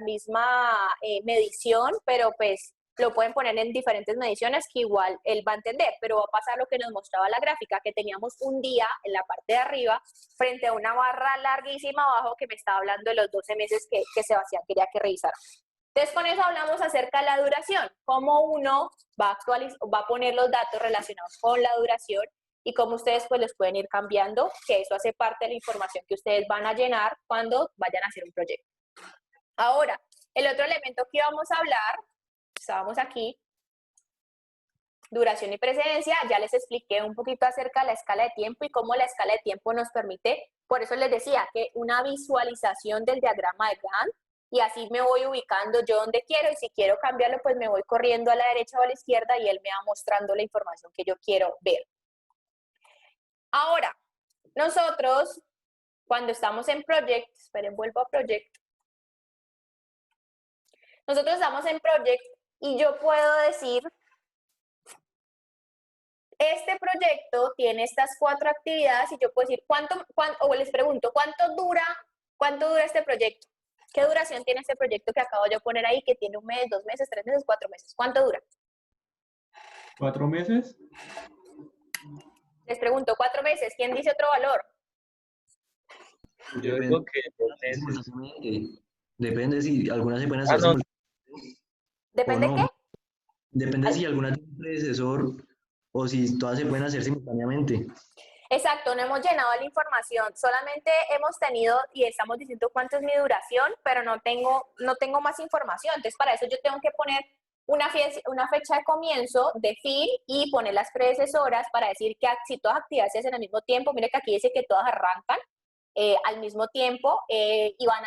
misma medición, pero pues lo pueden poner en diferentes mediciones que igual él va a entender, pero va a pasar lo que nos mostraba la gráfica, que teníamos un día en la parte de arriba frente a una barra larguísima abajo que me estaba hablando de los 12 meses que Sebastián quería que revisara. Entonces con eso hablamos acerca de la duración, cómo uno va a poner los datos relacionados con la duración y cómo ustedes pues los pueden ir cambiando, que eso hace parte de la información que ustedes van a llenar cuando vayan a hacer un proyecto. Ahora, el otro elemento que vamos a hablar, estábamos aquí, duración y precedencia, ya les expliqué un poquito acerca de la escala de tiempo y cómo la escala de tiempo nos permite, por eso les decía que una visualización del diagrama de Gantt, y así me voy ubicando yo donde quiero, y si quiero cambiarlo, pues me voy corriendo a la derecha o a la izquierda y él me va mostrando la información que yo quiero ver. Ahora, nosotros, cuando estamos en Project, esperen, vuelvo a Project. Nosotros estamos en Project y yo puedo decir, este proyecto tiene estas 4 actividades y yo puedo decir, o les pregunto, ¿cuánto dura este proyecto? ¿Qué duración tiene este proyecto que acabo yo de poner ahí, que tiene 1 mes, 2 meses, 3 meses, 4 meses? ¿Cuánto dura? 4 meses. Les pregunto, 4 meses. ¿Quién dice otro valor? Yo digo que 2 meses. Depende si algunas se pueden hacer no. ¿Depende o no. qué? Depende si alguna tiene un predecesor o si todas se pueden hacer simultáneamente. Exacto, no hemos llenado la información, solamente hemos tenido y estamos diciendo cuánto es mi duración, pero no tengo más información. Entonces, para eso yo tengo que poner una fecha de comienzo, de fin y poner las predecesoras para decir que si todas actividades se hacen al mismo tiempo, mire que aquí dice que todas arrancan al mismo tiempo y van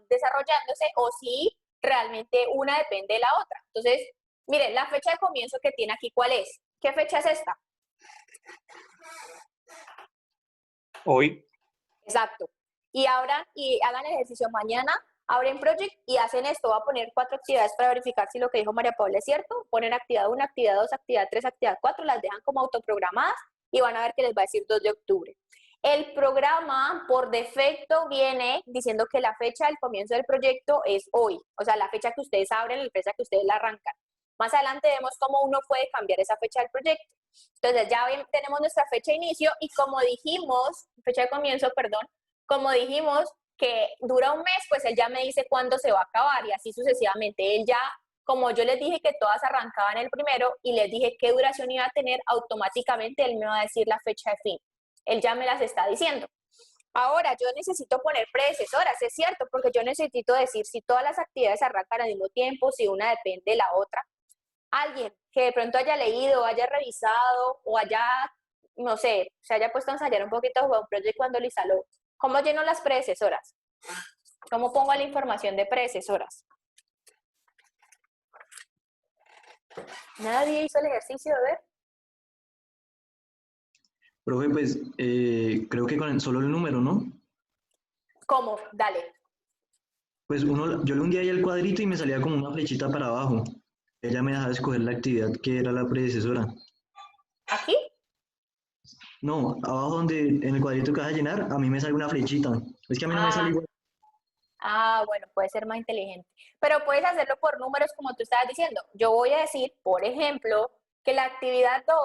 desarrollándose o si realmente una depende de la otra. Entonces, miren, la fecha de comienzo que tiene aquí, ¿cuál es? ¿Qué fecha es esta? Hoy. Exacto. Y hagan el ejercicio mañana, abren Project y hacen esto. Voy a poner 4 actividades para verificar si lo que dijo María Paula es cierto. Ponen actividad 1, actividad 2, actividad 3, actividad 4, las dejan como autoprogramadas y van a ver que les va a decir 2 de octubre. El programa por defecto viene diciendo que la fecha del comienzo del proyecto es hoy, o sea, la fecha que ustedes abren, la fecha que ustedes la arrancan. Más adelante vemos cómo uno puede cambiar esa fecha del proyecto. Entonces ya tenemos nuestra fecha de inicio y como dijimos, fecha de comienzo, perdón, como dijimos que dura un mes, pues él ya me dice cuándo se va a acabar y así sucesivamente. Él ya, como yo les dije que todas arrancaban el primero y les dije qué duración iba a tener, automáticamente él me va a decir la fecha de fin. Él ya me las está diciendo. Ahora, yo necesito poner predecesoras, es cierto, porque yo necesito decir si todas las actividades arrancan al mismo tiempo, si una depende de la otra. Alguien que de pronto haya leído, haya revisado o haya, no sé, se haya puesto a ensayar un poquito de Project cuando lo instaló. ¿Cómo lleno las predecesoras? ¿Cómo pongo la información de predecesoras? ¿Nadie hizo el ejercicio de ver? Profe, pues creo que con solo el número, ¿no? ¿Cómo? Dale. Pues yo le hundía ahí el cuadrito y me salía como una flechita para abajo. Ella me dejaba escoger la actividad que era la predecesora. ¿Aquí? No, abajo donde en el cuadrito que vas a llenar, a mí me sale una flechita. Es que a mí no me sale igual. Ah, bueno, puede ser más inteligente. Pero puedes hacerlo por números como tú estabas diciendo. Yo voy a decir, por ejemplo, que la actividad 2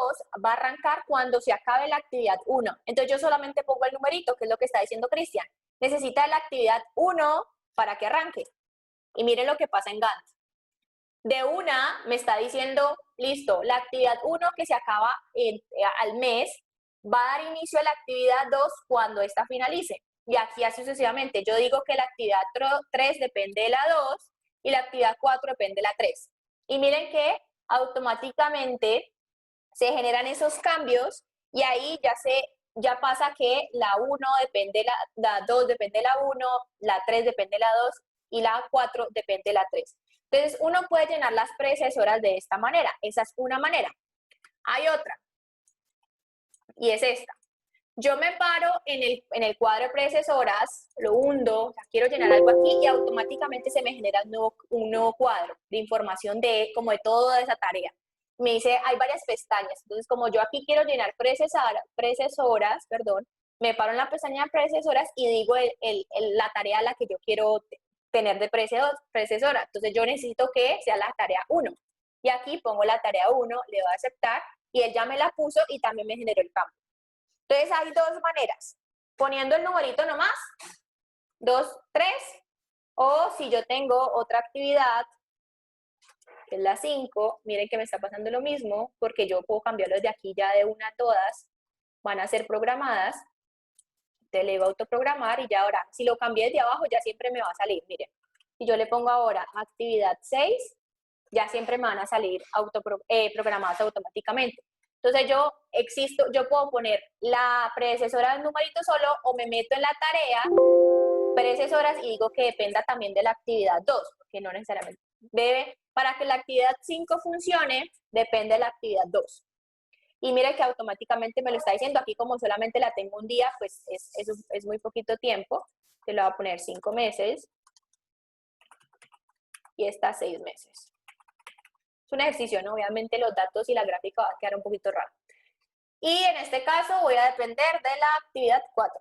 va a arrancar cuando se acabe la actividad 1. Entonces yo solamente pongo el numerito, que es lo que está diciendo Cristian. Necesita la actividad 1 para que arranque. Y miren lo que pasa en Gantt. De una me está diciendo, listo, la actividad 1 que se acaba al mes va a dar inicio a la actividad 2 cuando esta finalice. Y aquí así sucesivamente. Yo digo que la actividad 3 depende de la 2 y la actividad 4 depende de la 3. Y miren que automáticamente se generan esos cambios y ahí ya pasa que la 1 depende de la 2 depende de la 1, la 3 depende de la 2 y la 4 depende de la 3. Entonces, uno puede llenar las predecesoras de esta manera. Esa es una manera. Hay otra. Y es esta. Yo me paro en el cuadro de predecesoras, lo hundo, o sea, quiero llenar algo aquí y automáticamente se me genera un nuevo cuadro de información como de toda esa tarea. Me dice, hay varias pestañas. Entonces, como yo aquí quiero llenar predecesoras, me paro en la pestaña de predecesoras y digo la tarea a la que yo quiero tener de predecesora. Entonces yo necesito que sea la tarea 1. Y aquí pongo la tarea 1, le doy a aceptar y él ya me la puso y también me generó el campo. Entonces hay 2 maneras. Poniendo el numerito nomás, 2, 3, o si yo tengo otra actividad, que es la 5, miren que me está pasando lo mismo, porque yo puedo cambiarlos de aquí ya de una a todas, van a ser programadas. Le digo autoprogramar y ya ahora, si lo cambié de abajo, ya siempre me va a salir, miren. Si yo le pongo ahora actividad 6, ya siempre me van a salir programadas automáticamente. Entonces yo puedo poner la predecesora del numerito solo o me meto en la tarea predecesoras y digo que dependa también de la actividad 2, porque no necesariamente para que la actividad 5 funcione, depende de la actividad 2. Y mire que automáticamente me lo está diciendo. Aquí como solamente la tengo un día, pues es muy poquito tiempo. Te lo voy a poner 5 meses. Y esta 6 meses. Es un ejercicio, ¿no? Obviamente los datos y la gráfica va a quedar un poquito raro. Y en este caso voy a depender de la actividad 4.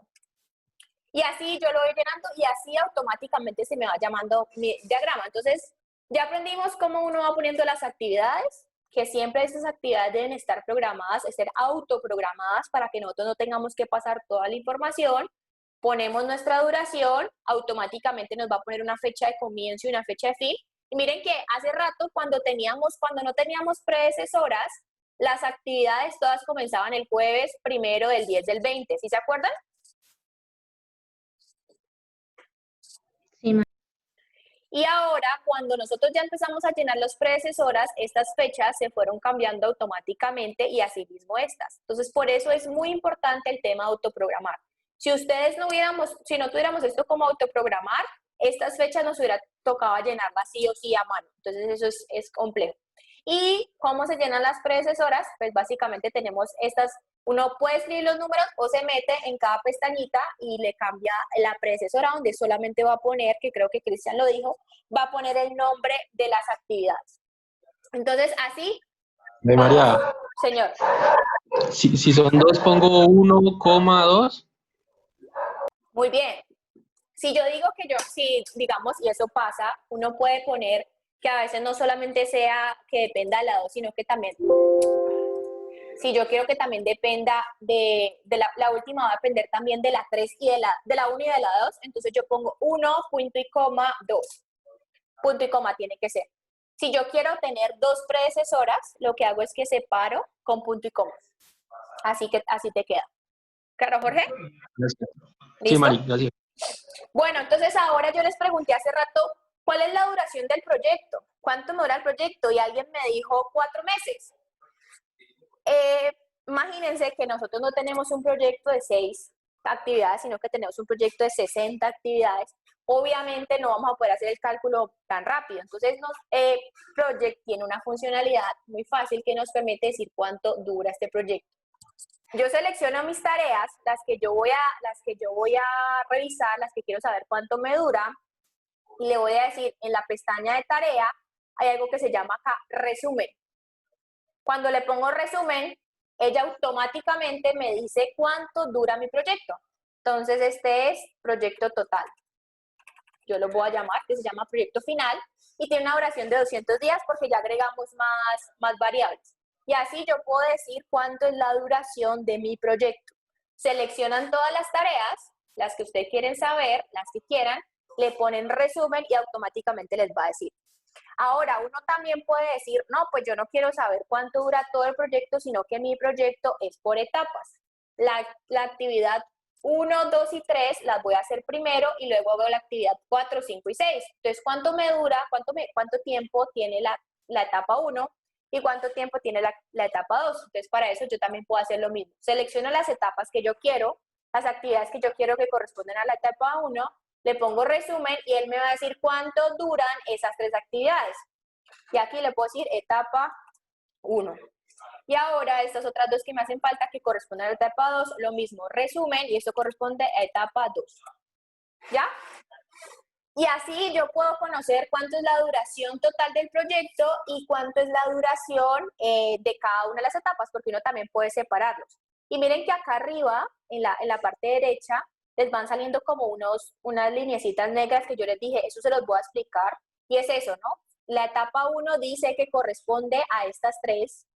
Y así yo lo voy llenando y así automáticamente se me va llamando mi diagrama. Entonces ya aprendimos cómo uno va poniendo las actividades, que siempre esas actividades deben estar programadas, ser autoprogramadas para que nosotros no tengamos que pasar toda la información. Ponemos nuestra duración, automáticamente nos va a poner una fecha de comienzo y una fecha de fin. Y miren que hace rato cuando no teníamos predecesoras, las actividades todas comenzaban el jueves 1 del 10 del 20, ¿sí se acuerdan? Sí, Y ahora, cuando nosotros ya empezamos a llenar los predecesoras, estas fechas se fueron cambiando automáticamente y asimismo estas. Entonces, por eso es muy importante el tema de autoprogramar. Si ustedes si no tuviéramos esto como autoprogramar, estas fechas nos hubiera tocado llenarlas sí o sí a mano. Entonces, eso es complejo. ¿Y cómo se llenan las predecesoras? Pues básicamente tenemos estas. Uno puede escribir los números o se mete en cada pestañita y le cambia la predecesora donde solamente va a poner, que creo que Cristian lo dijo, va a poner el nombre de las actividades. Entonces, así, De vamos, María, señor. si son 2, pongo 1,2. Muy bien. Si yo digo si digamos, y eso pasa, uno puede poner que a veces no solamente sea que dependa del lado, sino que también, si yo quiero que también dependa la última va a depender también de la 3 y de la 1 y de la 2, entonces yo pongo 1, punto y coma, 2. Punto y coma tiene que ser. Si yo quiero tener 2 predecesoras, lo que hago es que separo con punto y coma. Así te queda. ¿Claro, Jorge? Gracias. Sí, ¿Listo? Mari, gracias. Bueno, entonces ahora yo les pregunté hace rato, ¿cuál es la duración del proyecto? ¿Cuánto me dura el proyecto? Y alguien me dijo 4 meses. Imagínense que nosotros no tenemos un proyecto de 6 actividades, sino que tenemos un proyecto de 60 actividades. Obviamente no vamos a poder hacer el cálculo tan rápido. Entonces, Project tiene una funcionalidad muy fácil que nos permite decir cuánto dura este proyecto. Yo selecciono mis tareas, las que yo voy a revisar, las que quiero saber cuánto me dura, y le voy a decir en la pestaña de tarea, hay algo que se llama acá resumen. Cuando le pongo resumen, ella automáticamente me dice cuánto dura mi proyecto. Entonces, este es proyecto total. Yo lo voy a llamar, que se llama proyecto final, y tiene una duración de 200 días porque ya agregamos más variables. Y así yo puedo decir cuánto es la duración de mi proyecto. Seleccionan todas las tareas, las que ustedes quieren saber, las que quieran, le ponen resumen y automáticamente les va a decir. Ahora, uno también puede decir, no, pues yo no quiero saber cuánto dura todo el proyecto, sino que mi proyecto es por etapas. La actividad 1, 2 y 3 las voy a hacer primero y luego hago la actividad 4, 5 y 6. Entonces, ¿cuánto me dura, cuánto tiempo tiene la etapa 1 y cuánto tiempo tiene la etapa 2? Entonces, para eso yo también puedo hacer lo mismo. Selecciono las etapas que yo quiero, las actividades que yo quiero que corresponden a la etapa 1, le pongo resumen y él me va a decir cuánto duran esas 3 actividades. Y aquí le puedo decir etapa 1. Y ahora estas otras 2 que me hacen falta, que corresponden a la etapa 2, lo mismo, resumen, y esto corresponde a etapa 2. ¿Ya? Y así yo puedo conocer cuánto es la duración total del proyecto y cuánto es la duración de cada una de las etapas, porque uno también puede separarlos. Y miren que acá arriba, en la parte derecha, les van saliendo como unas lineecitas negras que yo les dije, eso se los voy a explicar. Y es eso, ¿no? La etapa 1 dice que corresponde a estas 3.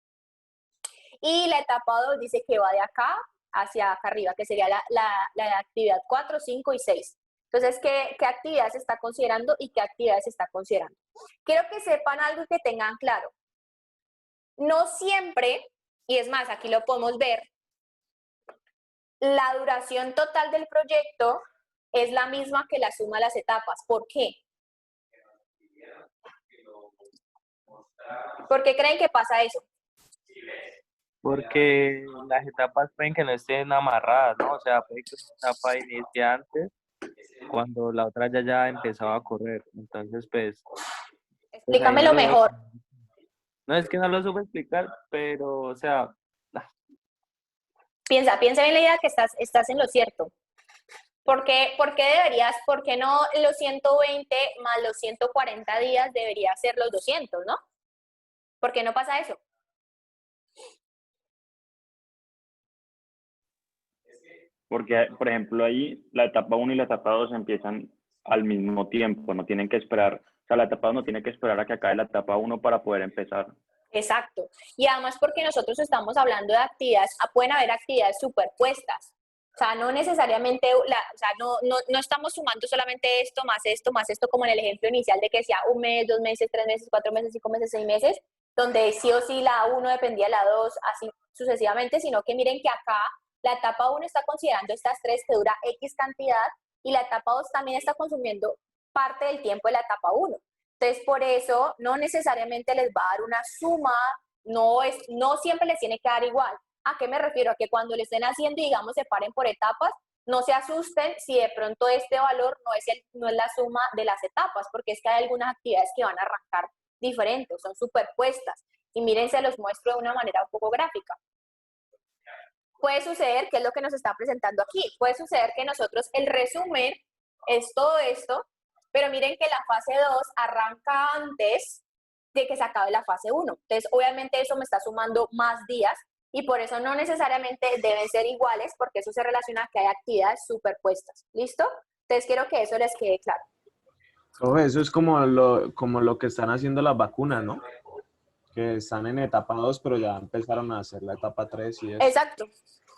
Y la etapa 2 dice que va de acá hacia acá arriba, que sería la actividad 4, 5 y 6. Entonces, ¿qué actividades se está considerando y qué actividades se está considerando? Quiero que sepan algo y que tengan claro. No siempre, y es más, aquí lo podemos ver, la duración total del proyecto es la misma que la suma de las etapas. ¿Por qué? ¿Por qué creen que pasa eso? Porque las etapas pueden que no estén amarradas, ¿no? O sea, puede que una etapa inicie antes, cuando la otra ya empezaba a correr. Entonces, pues... Explícamelo mejor. No, es que no lo supe explicar, pero, o sea... Piensa bien la idea que estás en lo cierto. ¿Por qué no los 120 más los 140 días debería ser los 200, ¿no? ¿Por qué no pasa eso? Porque, por ejemplo, ahí la etapa 1 y la etapa 2 empiezan al mismo tiempo, no tienen que esperar, o sea, la etapa 2 no tiene que esperar a que acabe la etapa 1 para poder empezar. Exacto. Y además porque nosotros estamos hablando de actividades, pueden haber actividades superpuestas. O sea, no necesariamente, no estamos sumando solamente esto, más esto, como en el ejemplo inicial de que sea 1 mes, 2 meses, 3 meses, 4 meses, 5 meses, 6 meses, donde sí o sí la 1 dependía de la 2, así sucesivamente, sino que miren que acá la etapa 1 está considerando estas 3 que dura X cantidad y la etapa 2 también está consumiendo parte del tiempo de la etapa 1. Entonces, por eso no necesariamente les va a dar una suma, no siempre les tiene que dar igual. ¿A qué me refiero? A que cuando le estén haciendo, digamos, se paren por etapas, no se asusten si de pronto este valor no es la suma de las etapas, porque es que hay algunas actividades que van a arrancar diferentes, son superpuestas. Y miren, se los muestro de una manera un poco gráfica. Puede suceder, que es lo que nos está presentando aquí, puede suceder que nosotros, el resumen es todo esto, pero miren que la fase 2 arranca antes de que se acabe la fase 1. Entonces, obviamente eso me está sumando más días y por eso no necesariamente deben ser iguales, porque eso se relaciona a que hay actividades superpuestas. ¿Listo? Entonces, quiero que eso les quede claro. Eso es como lo que están haciendo las vacunas, ¿no? Que están en etapa 2, pero ya empezaron a hacer la etapa 3 y eso.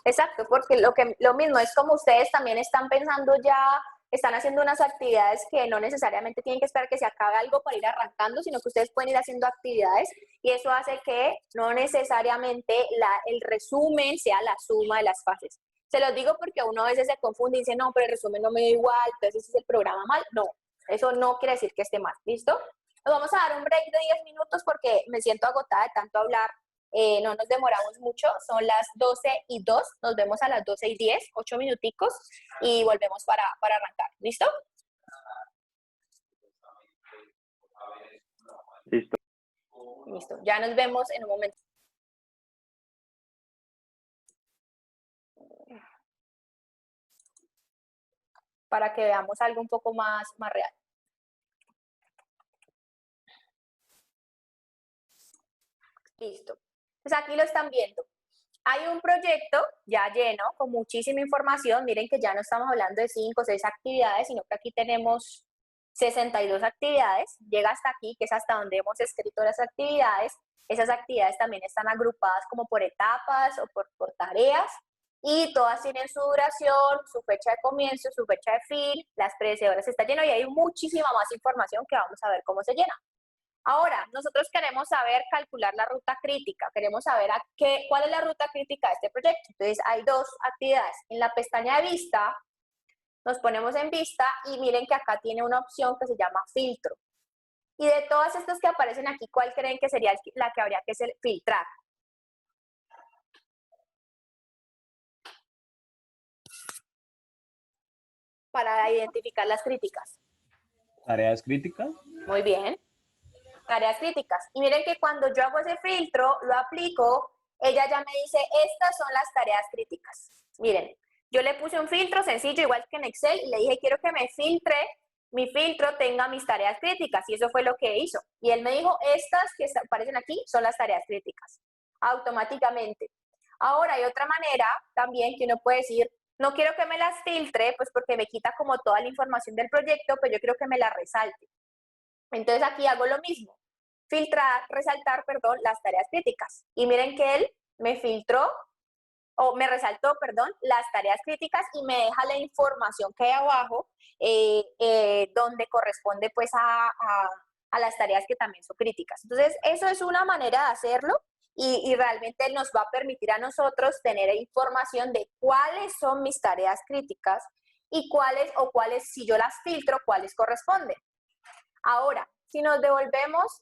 Exacto, porque lo mismo es como ustedes también están pensando ya, están haciendo unas actividades que no necesariamente tienen que esperar que se acabe algo para ir arrancando, sino que ustedes pueden ir haciendo actividades y eso hace que no necesariamente el resumen sea la suma de las fases. Se los digo porque uno a veces se confunde y dice, no, pero el resumen no me da igual, entonces ese es el programa mal. No, eso no quiere decir que esté mal, ¿listo? Nos vamos a dar un break de 10 minutos porque me siento agotada de tanto hablar. No nos demoramos mucho, son las 12:02, nos vemos a las 12:10, 8 minuticos y volvemos para arrancar. ¿Listo? Listo. Listo, ya nos vemos en un momento. Para que veamos algo un poco más real. Listo. Pues aquí lo están viendo. Hay un proyecto ya lleno, con muchísima información. Miren que ya no estamos hablando de 5 o 6 actividades, sino que aquí tenemos 62 actividades. Llega hasta aquí, que es hasta donde hemos escrito las actividades. Esas actividades también están agrupadas como por etapas o por tareas. Y todas tienen su duración, su fecha de comienzo, su fecha de fin. Las predecedoras está lleno y hay muchísima más información que vamos a ver cómo se llena. Ahora, nosotros queremos saber calcular la ruta crítica, queremos saber cuál es la ruta crítica de este proyecto. Entonces, hay 2 actividades. En la pestaña de vista, nos ponemos en vista y miren que acá tiene una opción que se llama filtro. Y de todas estas que aparecen aquí, ¿cuál creen que sería la que habría que filtrar? Para identificar las críticas. ¿Tareas críticas? Muy bien. Tareas críticas. Y miren que cuando yo hago ese filtro, lo aplico, ella ya me dice, estas son las tareas críticas. Miren, yo le puse un filtro sencillo, igual que en Excel, y le dije, quiero que me filtre, mi filtro tenga mis tareas críticas, y eso fue lo que hizo. Y él me dijo, estas que aparecen aquí son las tareas críticas, automáticamente. Ahora, hay otra manera también que uno puede decir, no quiero que me las filtre, pues porque me quita como toda la información del proyecto, pero yo quiero que me las resalte. Entonces aquí hago lo mismo, resaltar, las tareas críticas. Y miren que él me filtró, o me resaltó, las tareas críticas y me deja la información que hay abajo, donde corresponde pues a las tareas que también son críticas. Entonces, eso es una manera de hacerlo y realmente nos va a permitir a nosotros tener información de cuáles son mis tareas críticas y cuáles, si yo las filtro, cuáles corresponden. Ahora, si nos devolvemos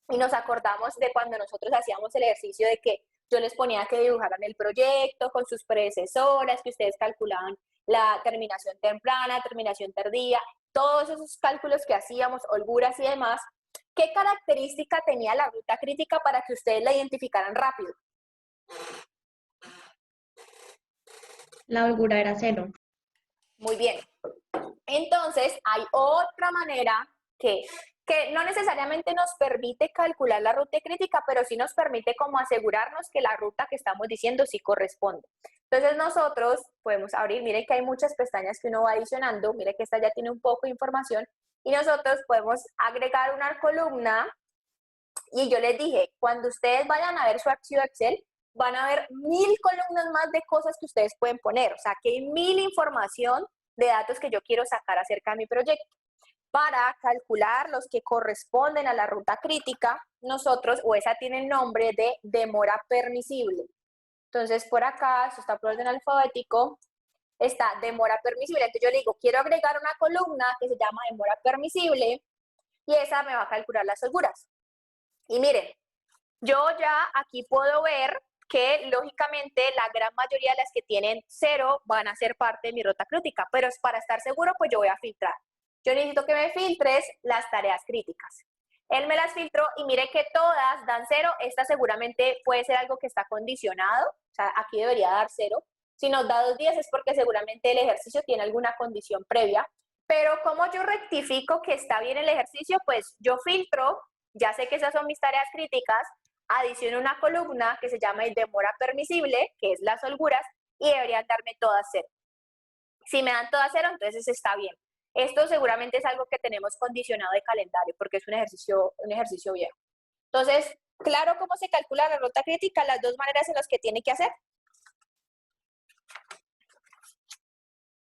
y nos acordamos de cuando nosotros hacíamos el ejercicio de que yo les ponía que dibujaran el proyecto con sus predecesoras, que ustedes calculaban la terminación temprana, terminación tardía, todos esos cálculos que hacíamos, holguras y demás, ¿qué característica tenía la ruta crítica para que ustedes la identificaran rápido? La holgura era 0. Muy bien. Entonces, hay otra manera que no necesariamente nos permite calcular la ruta crítica, pero sí nos permite como asegurarnos que la ruta que estamos diciendo sí corresponde. Entonces nosotros podemos abrir, mire que hay muchas pestañas que uno va adicionando, mire que esta ya tiene un poco de información, y nosotros podemos agregar una columna, y yo les dije, cuando ustedes vayan a ver su archivo Excel, van a ver 1000 columnas más de cosas que ustedes pueden poner, o sea que hay 1000 información de datos que yo quiero sacar acerca de mi proyecto. para calcular los que corresponden a la ruta crítica, nosotros, o esa tiene el nombre de demora permisible. Entonces, por acá, esto está por orden alfabético, está demora permisible. Entonces yo le digo, quiero agregar una columna que se llama demora permisible y esa me va a calcular las holguras. Y miren, yo ya aquí puedo ver que lógicamente la gran mayoría de las que tienen 0 van a ser parte de mi ruta crítica, pero para estar seguro, pues yo voy a filtrar. Yo necesito que me filtres las tareas críticas. Él me las filtró y mire que todas dan 0. Esta seguramente puede ser algo que está condicionado, o sea, aquí debería dar 0. Si nos da 2 días es porque seguramente el ejercicio tiene alguna condición previa. Pero como yo rectifico que está bien el ejercicio, pues yo filtro, ya sé que esas son mis tareas críticas, adiciono una columna que se llama el demora permisible, que es las holguras, y deberían darme todas 0. Si me dan todas 0, entonces está bien. Esto seguramente es algo que tenemos condicionado de calendario, porque es un ejercicio viejo. Entonces, claro cómo se calcula la ruta crítica, las dos maneras en las que tiene que hacer.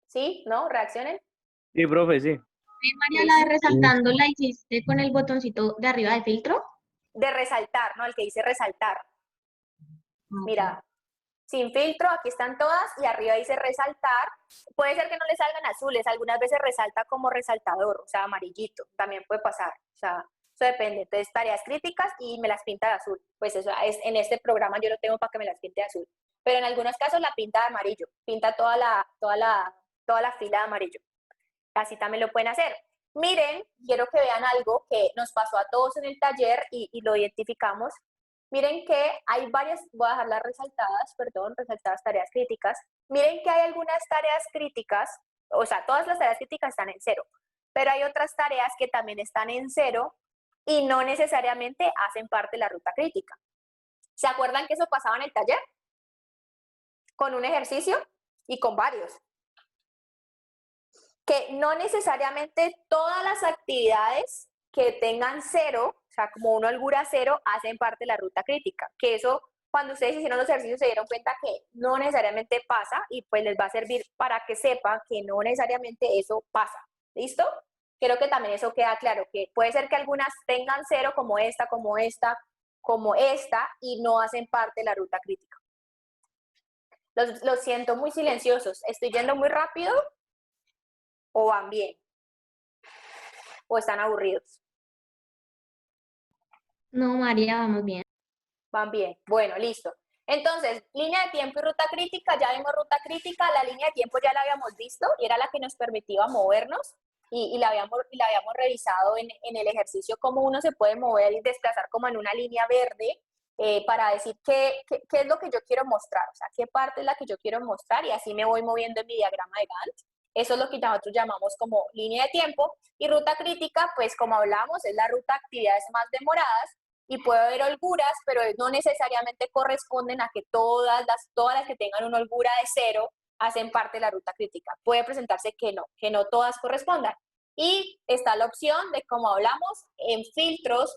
¿Sí? ¿No? ¿Reaccionen? Sí, profe, sí. María, la de resaltando la hiciste con el botoncito de arriba de filtro. De resaltar, ¿no? El que dice resaltar. Mira, sin filtro, aquí están todas y arriba dice resaltar. Puede ser que no le salgan azules, algunas veces resalta como resaltador, o sea, amarillito, también puede pasar, o sea, eso depende. Entonces, tareas críticas y me las pinta de azul. Pues eso es, en este programa yo lo tengo para que me las pinte de azul. Pero en algunos casos la pinta de amarillo, pinta toda la fila de amarillo. Así también lo pueden hacer. Miren, quiero que vean algo que nos pasó a todos en el taller y lo identificamos. Miren que hay varias, voy a dejarlas resaltadas, perdón, resaltadas tareas críticas. Miren que hay algunas tareas críticas, o sea, todas las tareas críticas están en 0, pero hay otras tareas que también están en 0 y no necesariamente hacen parte de la ruta crítica. ¿Se acuerdan que eso pasaba en el taller? Con un ejercicio y con varios. Que no necesariamente todas las actividades que tengan 0, o sea, como una holgura 0, hacen parte de la ruta crítica. Que eso, cuando ustedes hicieron los ejercicios, se dieron cuenta que no necesariamente pasa y pues les va a servir para que sepan que no necesariamente eso pasa. ¿Listo? Creo que también eso queda claro, que puede ser que algunas tengan 0 como esta, y no hacen parte de la ruta crítica. Los siento muy silenciosos. ¿Estoy yendo muy rápido? ¿O van bien? ¿O están aburridos? No, María, vamos bien. Van bien. Bueno, listo. Entonces, línea de tiempo y ruta crítica, ya vimos ruta crítica, la línea de tiempo ya la habíamos visto y era la que nos permitía movernos y la habíamos revisado en el ejercicio, cómo uno se puede mover y desplazar como en una línea verde para decir qué es lo que yo quiero mostrar, o sea, qué parte es la que yo quiero mostrar y así me voy moviendo en mi diagrama de Gantt. Eso es lo que nosotros llamamos como línea de tiempo. Y ruta crítica, pues como hablamos, es la ruta de actividades más demoradas y puede haber holguras, pero no necesariamente corresponden a que todas las que tengan una holgura de 0 hacen parte de la ruta crítica. Puede presentarse que no todas correspondan. Y está la opción de, como hablamos, en filtros,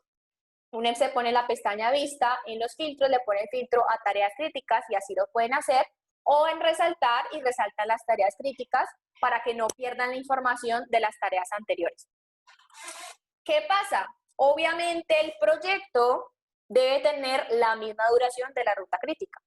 uno se pone la pestaña vista, en los filtros le pone filtro a tareas críticas y así lo pueden hacer, o en resaltar y resaltan las tareas críticas para que no pierdan la información de las tareas anteriores. ¿Qué pasa? Obviamente el proyecto debe tener la misma duración de la ruta crítica,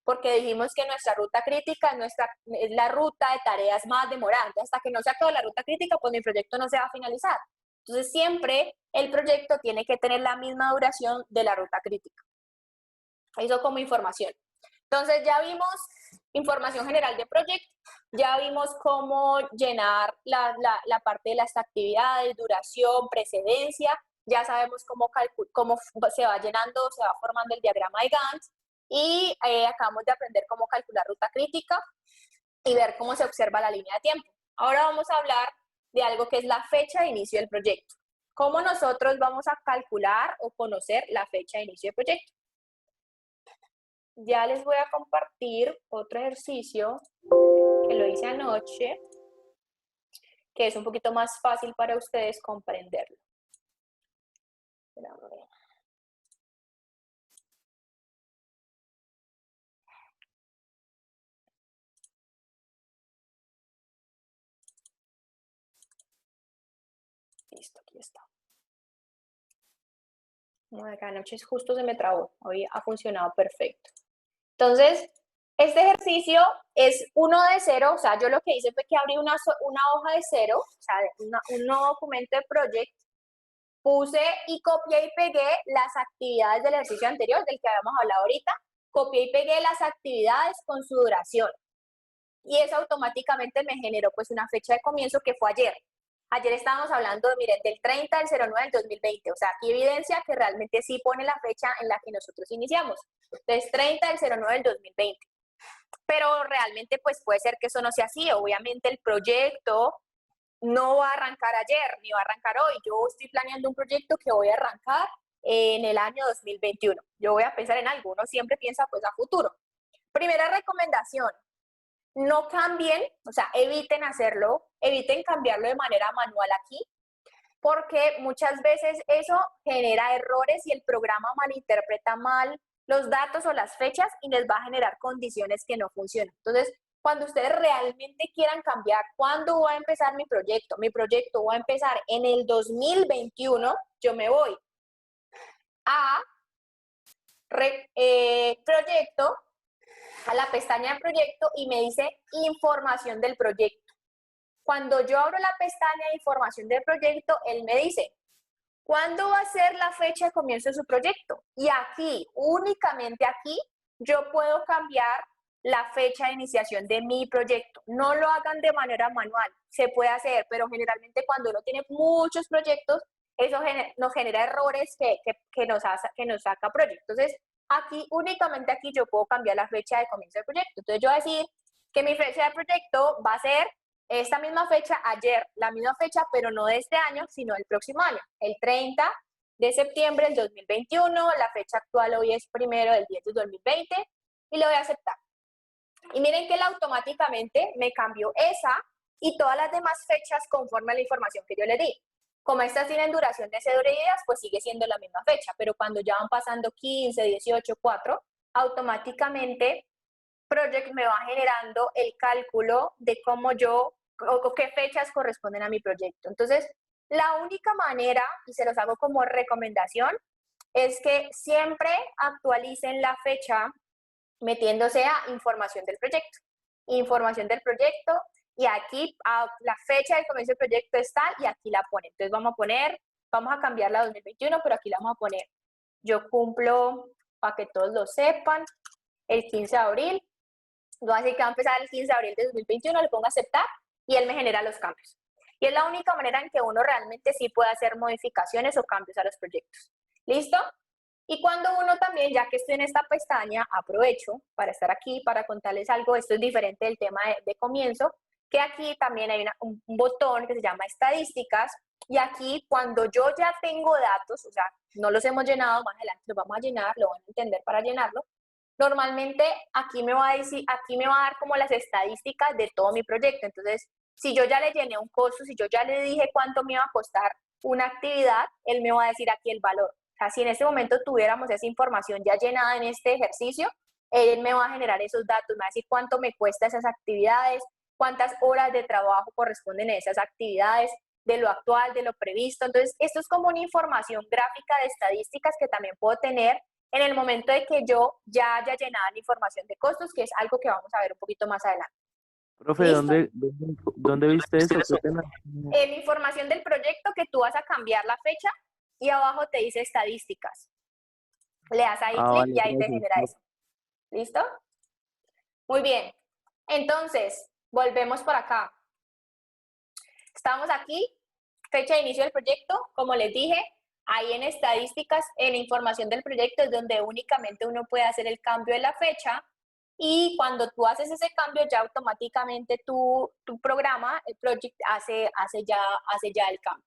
porque dijimos que nuestra ruta crítica es la ruta de tareas más demoradas. Hasta que no se acabe la ruta crítica, pues mi proyecto no se va a finalizar. Entonces siempre el proyecto tiene que tener la misma duración de la ruta crítica. Eso como información. Entonces ya vimos información general de proyecto, ya vimos cómo llenar la parte de las actividades, duración, precedencia, ya sabemos cómo se va llenando, se va formando el diagrama de Gantt y acabamos de aprender cómo calcular ruta crítica y ver cómo se observa la línea de tiempo. Ahora vamos a hablar de algo que es la fecha de inicio del proyecto. ¿Cómo nosotros vamos a calcular o conocer la fecha de inicio del proyecto? Ya les voy a compartir otro ejercicio que lo hice anoche, que es un poquito más fácil para ustedes comprenderlo. Listo, aquí está. Acá anoche justo se me trabó, hoy ha funcionado perfecto. Entonces, este ejercicio es 1 de 0, o sea, yo lo que hice fue que abrí una hoja de 0, o sea, un nuevo documento de project, puse y copié y pegué las actividades del ejercicio anterior, del que habíamos hablado ahorita, copié y pegué las actividades con su duración. Y eso automáticamente me generó pues una fecha de comienzo que fue ayer. Ayer estábamos hablando, miren, del 30 del 09 del 2020, o sea, aquí evidencia que realmente sí pone la fecha en la que nosotros iniciamos. Entonces, 30 del 09 del 2020. Pero realmente pues puede ser que eso no sea así. Obviamente el proyecto no va a arrancar ayer, ni va a arrancar hoy. Yo estoy planeando un proyecto que voy a arrancar en el año 2021. Yo voy a pensar en algo, uno siempre piensa pues a futuro. Primera recomendación, no cambien, o sea, eviten hacerlo, eviten cambiarlo de manera manual aquí, porque muchas veces eso genera errores y el programa malinterpreta mal los datos o las fechas y les va a generar condiciones que no funcionan. Entonces, cuando ustedes realmente quieran cambiar, ¿cuándo va a empezar mi proyecto? Mi proyecto va a empezar en el 2021, yo me voy a proyecto, a la pestaña de proyecto y me dice información del proyecto. Cuando yo abro la pestaña de información del proyecto, él me dice, ¿cuándo va a ser la fecha de comienzo de su proyecto? Y aquí, únicamente aquí, yo puedo cambiar la fecha de iniciación de mi proyecto. No lo hagan de manera manual, se puede hacer, pero generalmente cuando uno tiene muchos proyectos, eso nos genera errores que nos saca proyectos. Entonces, aquí, únicamente aquí, yo puedo cambiar la fecha de comienzo del proyecto. Entonces, yo voy a decir que mi fecha de proyecto va a ser esta misma fecha ayer, la misma fecha, pero no de este año, sino del próximo año, el 30 de septiembre del 2021, la fecha actual hoy es 1 del 10 del 2020, y lo voy a aceptar. Y miren que él automáticamente me cambió esa y todas las demás fechas conforme a la información que yo le di. Como estas tienen duración de 0 días, pues sigue siendo la misma fecha, pero cuando ya van pasando 15, 18, 4, automáticamente Project me va generando el cálculo de cómo yo, o qué fechas corresponden a mi proyecto. Entonces, la única manera, y se los hago como recomendación, es que siempre actualicen la fecha metiéndose a información del proyecto. Información del proyecto, y aquí la fecha del comienzo del proyecto está, y aquí la ponen. Entonces vamos a cambiarla a 2021, pero aquí la vamos a poner. Yo cumplo, para que todos lo sepan, el 15 de abril. Yo así que va a empezar el 15 de abril de 2021, le pongo aceptar y él me genera los cambios. Y es la única manera en que uno realmente sí puede hacer modificaciones o cambios a los proyectos. ¿Listo? Y cuando uno también, ya que estoy en esta pestaña, aprovecho para estar aquí, para contarles algo. Esto es diferente del tema de comienzo, que aquí también hay un botón que se llama estadísticas, y aquí cuando yo ya tengo datos, o sea, no los hemos llenado, más adelante los vamos a llenar, lo van a entender para llenarlo. Normalmente aquí me va a decir, aquí me va a dar como las estadísticas de todo mi proyecto. Entonces, si yo ya le llené un costo, si yo ya le dije cuánto me iba a costar una actividad, él me va a decir aquí el valor. O sea, si en este momento tuviéramos esa información ya llenada en este ejercicio, él me va a generar esos datos, me va a decir cuánto me cuesta esas actividades, cuántas horas de trabajo corresponden a esas actividades, de lo actual, de lo previsto. Entonces, esto es como una información gráfica de estadísticas que también puedo tener en el momento de que yo ya haya llenado la información de costos, que es algo que vamos a ver un poquito más adelante. Profe, ¿dónde viste eso? ¿Qué pena? En información del proyecto, que tú vas a cambiar la fecha y abajo te dice estadísticas. Le das ahí clic Vale, y ahí te gracias. genera eso. ¿Listo? Muy bien. Entonces, volvemos por acá. Estamos aquí, fecha de inicio del proyecto, como les dije, ahí en estadísticas, en información del proyecto es donde únicamente uno puede hacer el cambio de la fecha, y cuando tú haces ese cambio ya automáticamente tu programa, el project, hace ya el cambio.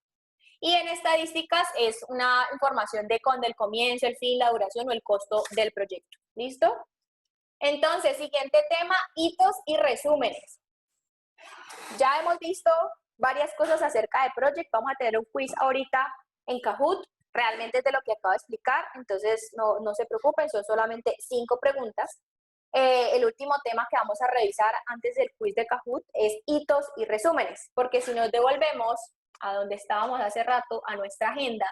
Y en estadísticas es una información del comienzo, el fin, la duración o el costo del proyecto. ¿Listo? Entonces, siguiente tema, hitos y resúmenes. Ya hemos visto varias cosas acerca de Project. Vamos a tener un quiz ahorita en Kahoot. Realmente es de lo que acabo de explicar, entonces no se preocupen, son solamente 5 preguntas. El último tema que vamos a revisar antes del quiz de Kahoot es hitos y resúmenes, porque si nos devolvemos a donde estábamos hace rato, a nuestra agenda,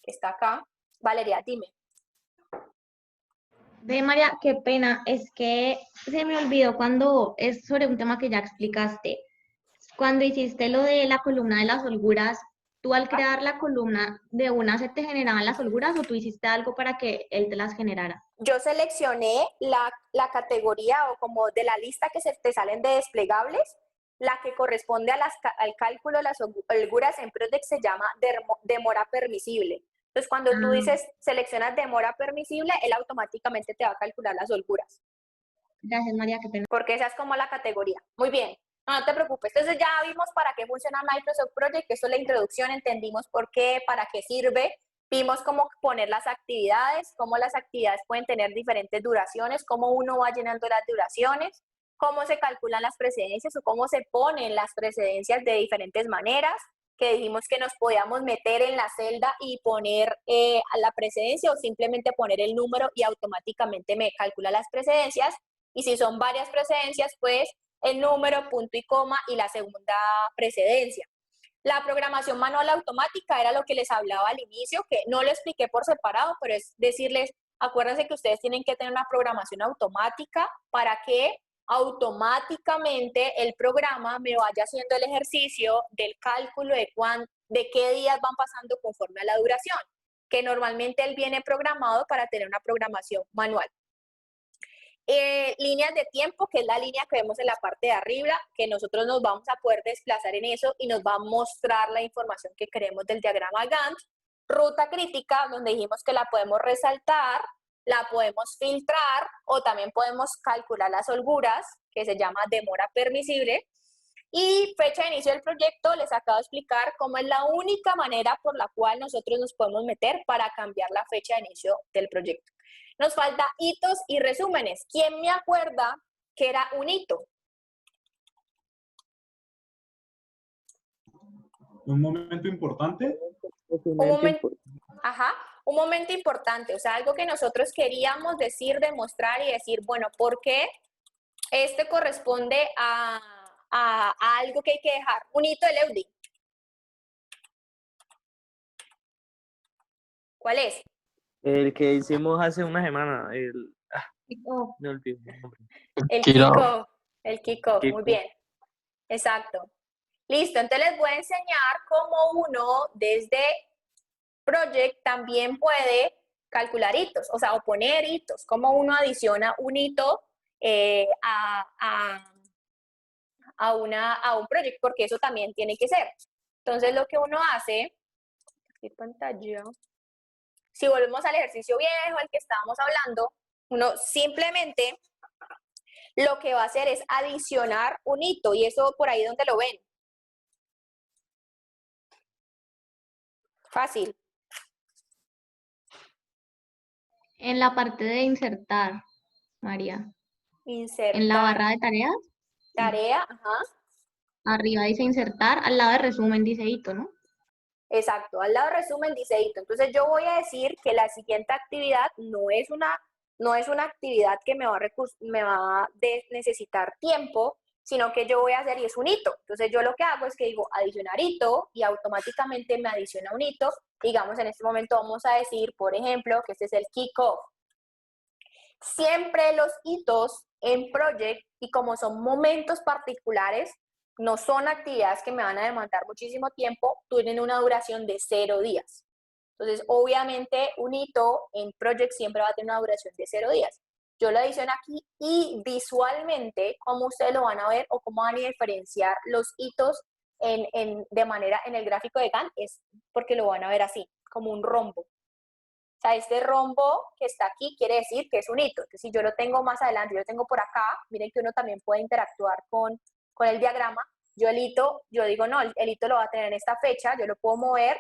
que está acá. Valeria, dime. Ve, María, qué pena, es que se me olvidó cuando es sobre un tema que ya explicaste. Cuando hiciste lo de la columna de las holguras, ¿tú al crear la columna de una se te generaban las holguras o tú hiciste algo para que él te las generara? Yo seleccioné la categoría o como de la lista que se te salen de desplegables, la que corresponde a al cálculo de las holguras en Project se llama demora permisible. Entonces, cuando tú dices, seleccionas demora permisible, él automáticamente te va a calcular las holguras. Gracias, María, qué pena. Porque esa es como la categoría. Muy bien, no te preocupes. Entonces ya vimos para qué funciona Microsoft Project, que eso es la introducción, entendimos por qué, para qué sirve. Vimos cómo poner las actividades, cómo las actividades pueden tener diferentes duraciones, cómo uno va llenando las duraciones, cómo se calculan las precedencias o cómo se ponen las precedencias de diferentes maneras, que dijimos que nos podíamos meter en la celda y poner a la precedencia o simplemente poner el número y automáticamente me calcula las precedencias. Y si son varias precedencias, pues el número, punto y coma y la segunda precedencia. La programación manual automática era lo que les hablaba al inicio, que no lo expliqué por separado, pero es decirles, acuérdense que ustedes tienen que tener una programación automática para que automáticamente el programa me vaya haciendo el ejercicio del cálculo de qué días van pasando conforme a la duración, que normalmente él viene programado para tener una programación manual. Líneas de tiempo, que es la línea que vemos en la parte de arriba, que nosotros nos vamos a poder desplazar en eso y nos va a mostrar la información que queremos del diagrama Gantt. Ruta crítica, donde dijimos que la podemos resaltar, la podemos filtrar o también podemos calcular las holguras, que se llama demora permisible. Y fecha de inicio del proyecto, les acabo de explicar cómo es la única manera por la cual nosotros nos podemos meter para cambiar la fecha de inicio del proyecto. Nos falta hitos y resúmenes. ¿Quién me acuerda que era un hito? Un momento importante. Un momento importante, o sea, algo que nosotros queríamos decir, demostrar y decir, bueno, ¿por qué este corresponde a algo que hay que dejar? Un hito de Leudi. ¿Cuál es? El que hicimos hace una semana, no olvido el nombre. El kickoff, muy bien. Exacto. Listo, entonces les voy a enseñar cómo uno desde Project también puede calcular hitos, o sea, o poner hitos, cómo uno adiciona un hito a un proyecto, porque eso también tiene que ser. Entonces lo que uno hace, aquí pantalla, si volvemos al ejercicio viejo, al que estábamos hablando, uno simplemente lo que va a hacer es adicionar un hito, y eso por ahí donde lo ven. Fácil. En la parte de insertar, María. Insertar. En la barra de tareas. Tarea, ajá. Arriba dice insertar, al lado de resumen dice hito, ¿no? Exacto, al lado de resumen dice hito. Entonces yo voy a decir que la siguiente actividad no es una actividad que me va a necesitar tiempo, sino que yo voy a hacer y es un hito. Entonces yo lo que hago es que digo adicionar hito y automáticamente me adiciona un hito. Digamos, en este momento vamos a decir, por ejemplo, que este es el kickoff. Siempre los hitos en Project, y como son momentos particulares, no son actividades que me van a demandar muchísimo tiempo, tienen una duración de 0 días. Entonces, obviamente, un hito en Project siempre va a tener una duración de 0 días. Yo lo adiciono aquí y visualmente, como ustedes lo van a ver o cómo van a diferenciar los hitos de manera en el gráfico de Gantt, es porque lo van a ver así, como un rombo. O sea, este rombo que está aquí quiere decir que es un hito. Entonces, si yo lo tengo más adelante, yo lo tengo por acá, miren que uno también puede interactuar con el diagrama. Yo digo, no, el hito lo va a tener en esta fecha, yo lo puedo mover,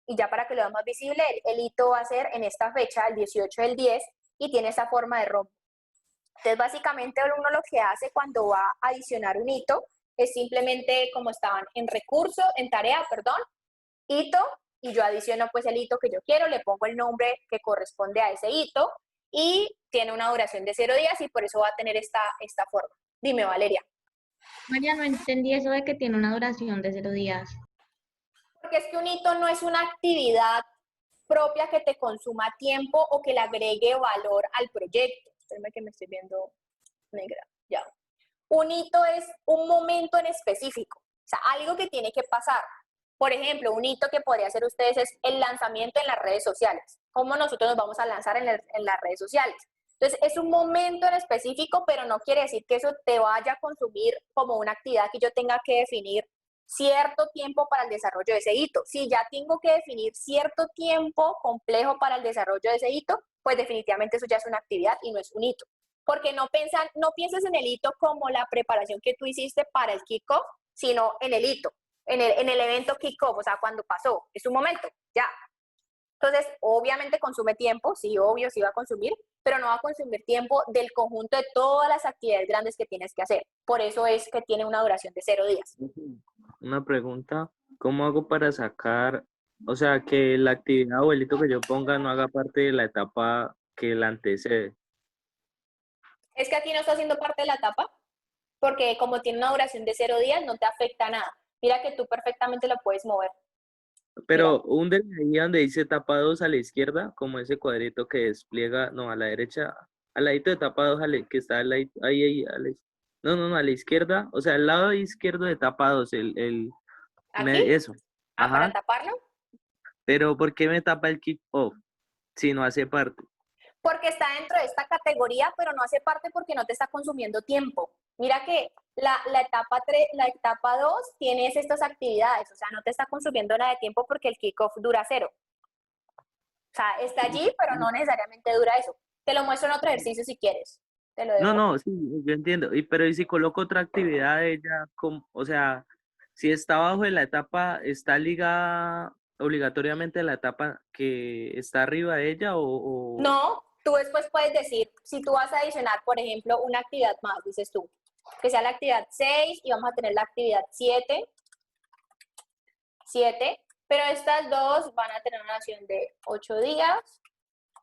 y ya para que lo vean más visible, el hito va a ser en esta fecha, el 18 del 10, y tiene esa forma de rombo. Entonces, básicamente, uno lo que hace cuando va a adicionar un hito es simplemente, como estaban en recurso, en tarea, perdón, hito, y yo adiciono pues el hito que yo quiero, le pongo el nombre que corresponde a ese hito, y tiene una duración de 0 días, y por eso va a tener esta forma. Dime, Valeria. María, no entendí eso de que tiene una duración de 0 días. Porque es que un hito no es una actividad propia que te consuma tiempo o que le agregue valor al proyecto. Espérame que me estoy viendo negra. Ya. Un hito es un momento en específico, o sea, algo que tiene que pasar. Por ejemplo, un hito que podría hacer ustedes es el lanzamiento en las redes sociales. ¿Cómo nosotros nos vamos a lanzar en las redes sociales? Entonces, es un momento en específico, pero no quiere decir que eso te vaya a consumir como una actividad que yo tenga que definir cierto tiempo para el desarrollo de ese hito. Si ya tengo que definir cierto tiempo complejo para el desarrollo de ese hito, pues definitivamente eso ya es una actividad y no es un hito. Porque no pienses en el hito como la preparación que tú hiciste para el kickoff, sino en el hito, en el evento kickoff, o sea, cuando pasó, es un momento, ya. Entonces, obviamente consume tiempo, sí, obvio, sí va a consumir, pero no va a consumir tiempo del conjunto de todas las actividades grandes que tienes que hacer. Por eso es que tiene una duración de 0 días. Una pregunta, ¿cómo hago para sacar, o sea, que la actividad o el hito que yo ponga no haga parte de la etapa que la antecede? Es que aquí no está haciendo parte de la etapa, porque como tiene una duración de 0 días, no te afecta nada. Mira que tú perfectamente lo puedes mover. Pero un de ahí donde dice etapa 2 a la izquierda, como ese cuadrito que despliega, no, a la derecha, al ladito de etapa 2, que está al ladito, ahí, no, a la izquierda, o sea, al lado izquierdo de etapa 2, ¿Aquí? eso. ¿Para Ajá. taparlo? Pero ¿por qué me tapa el kick-off si no hace parte? Porque está dentro de esta categoría, pero no hace parte porque no te está consumiendo tiempo. Mira que la etapa 2 tienes estas actividades, o sea, no te está consumiendo nada de tiempo porque el kickoff dura 0. O sea, está allí, pero no necesariamente dura eso. Te lo muestro en otro ejercicio si quieres. Te lo dejo. No, sí, yo entiendo. Pero ¿y si coloco otra actividad de ella? O sea, si está abajo de la etapa, ¿está ligada obligatoriamente a la etapa que está arriba de ella o...? No, tú después puedes decir, si tú vas a adicionar, por ejemplo, una actividad más, dices tú, que sea la actividad 6 y vamos a tener la actividad 7, pero estas dos van a tener una duración de 8 días.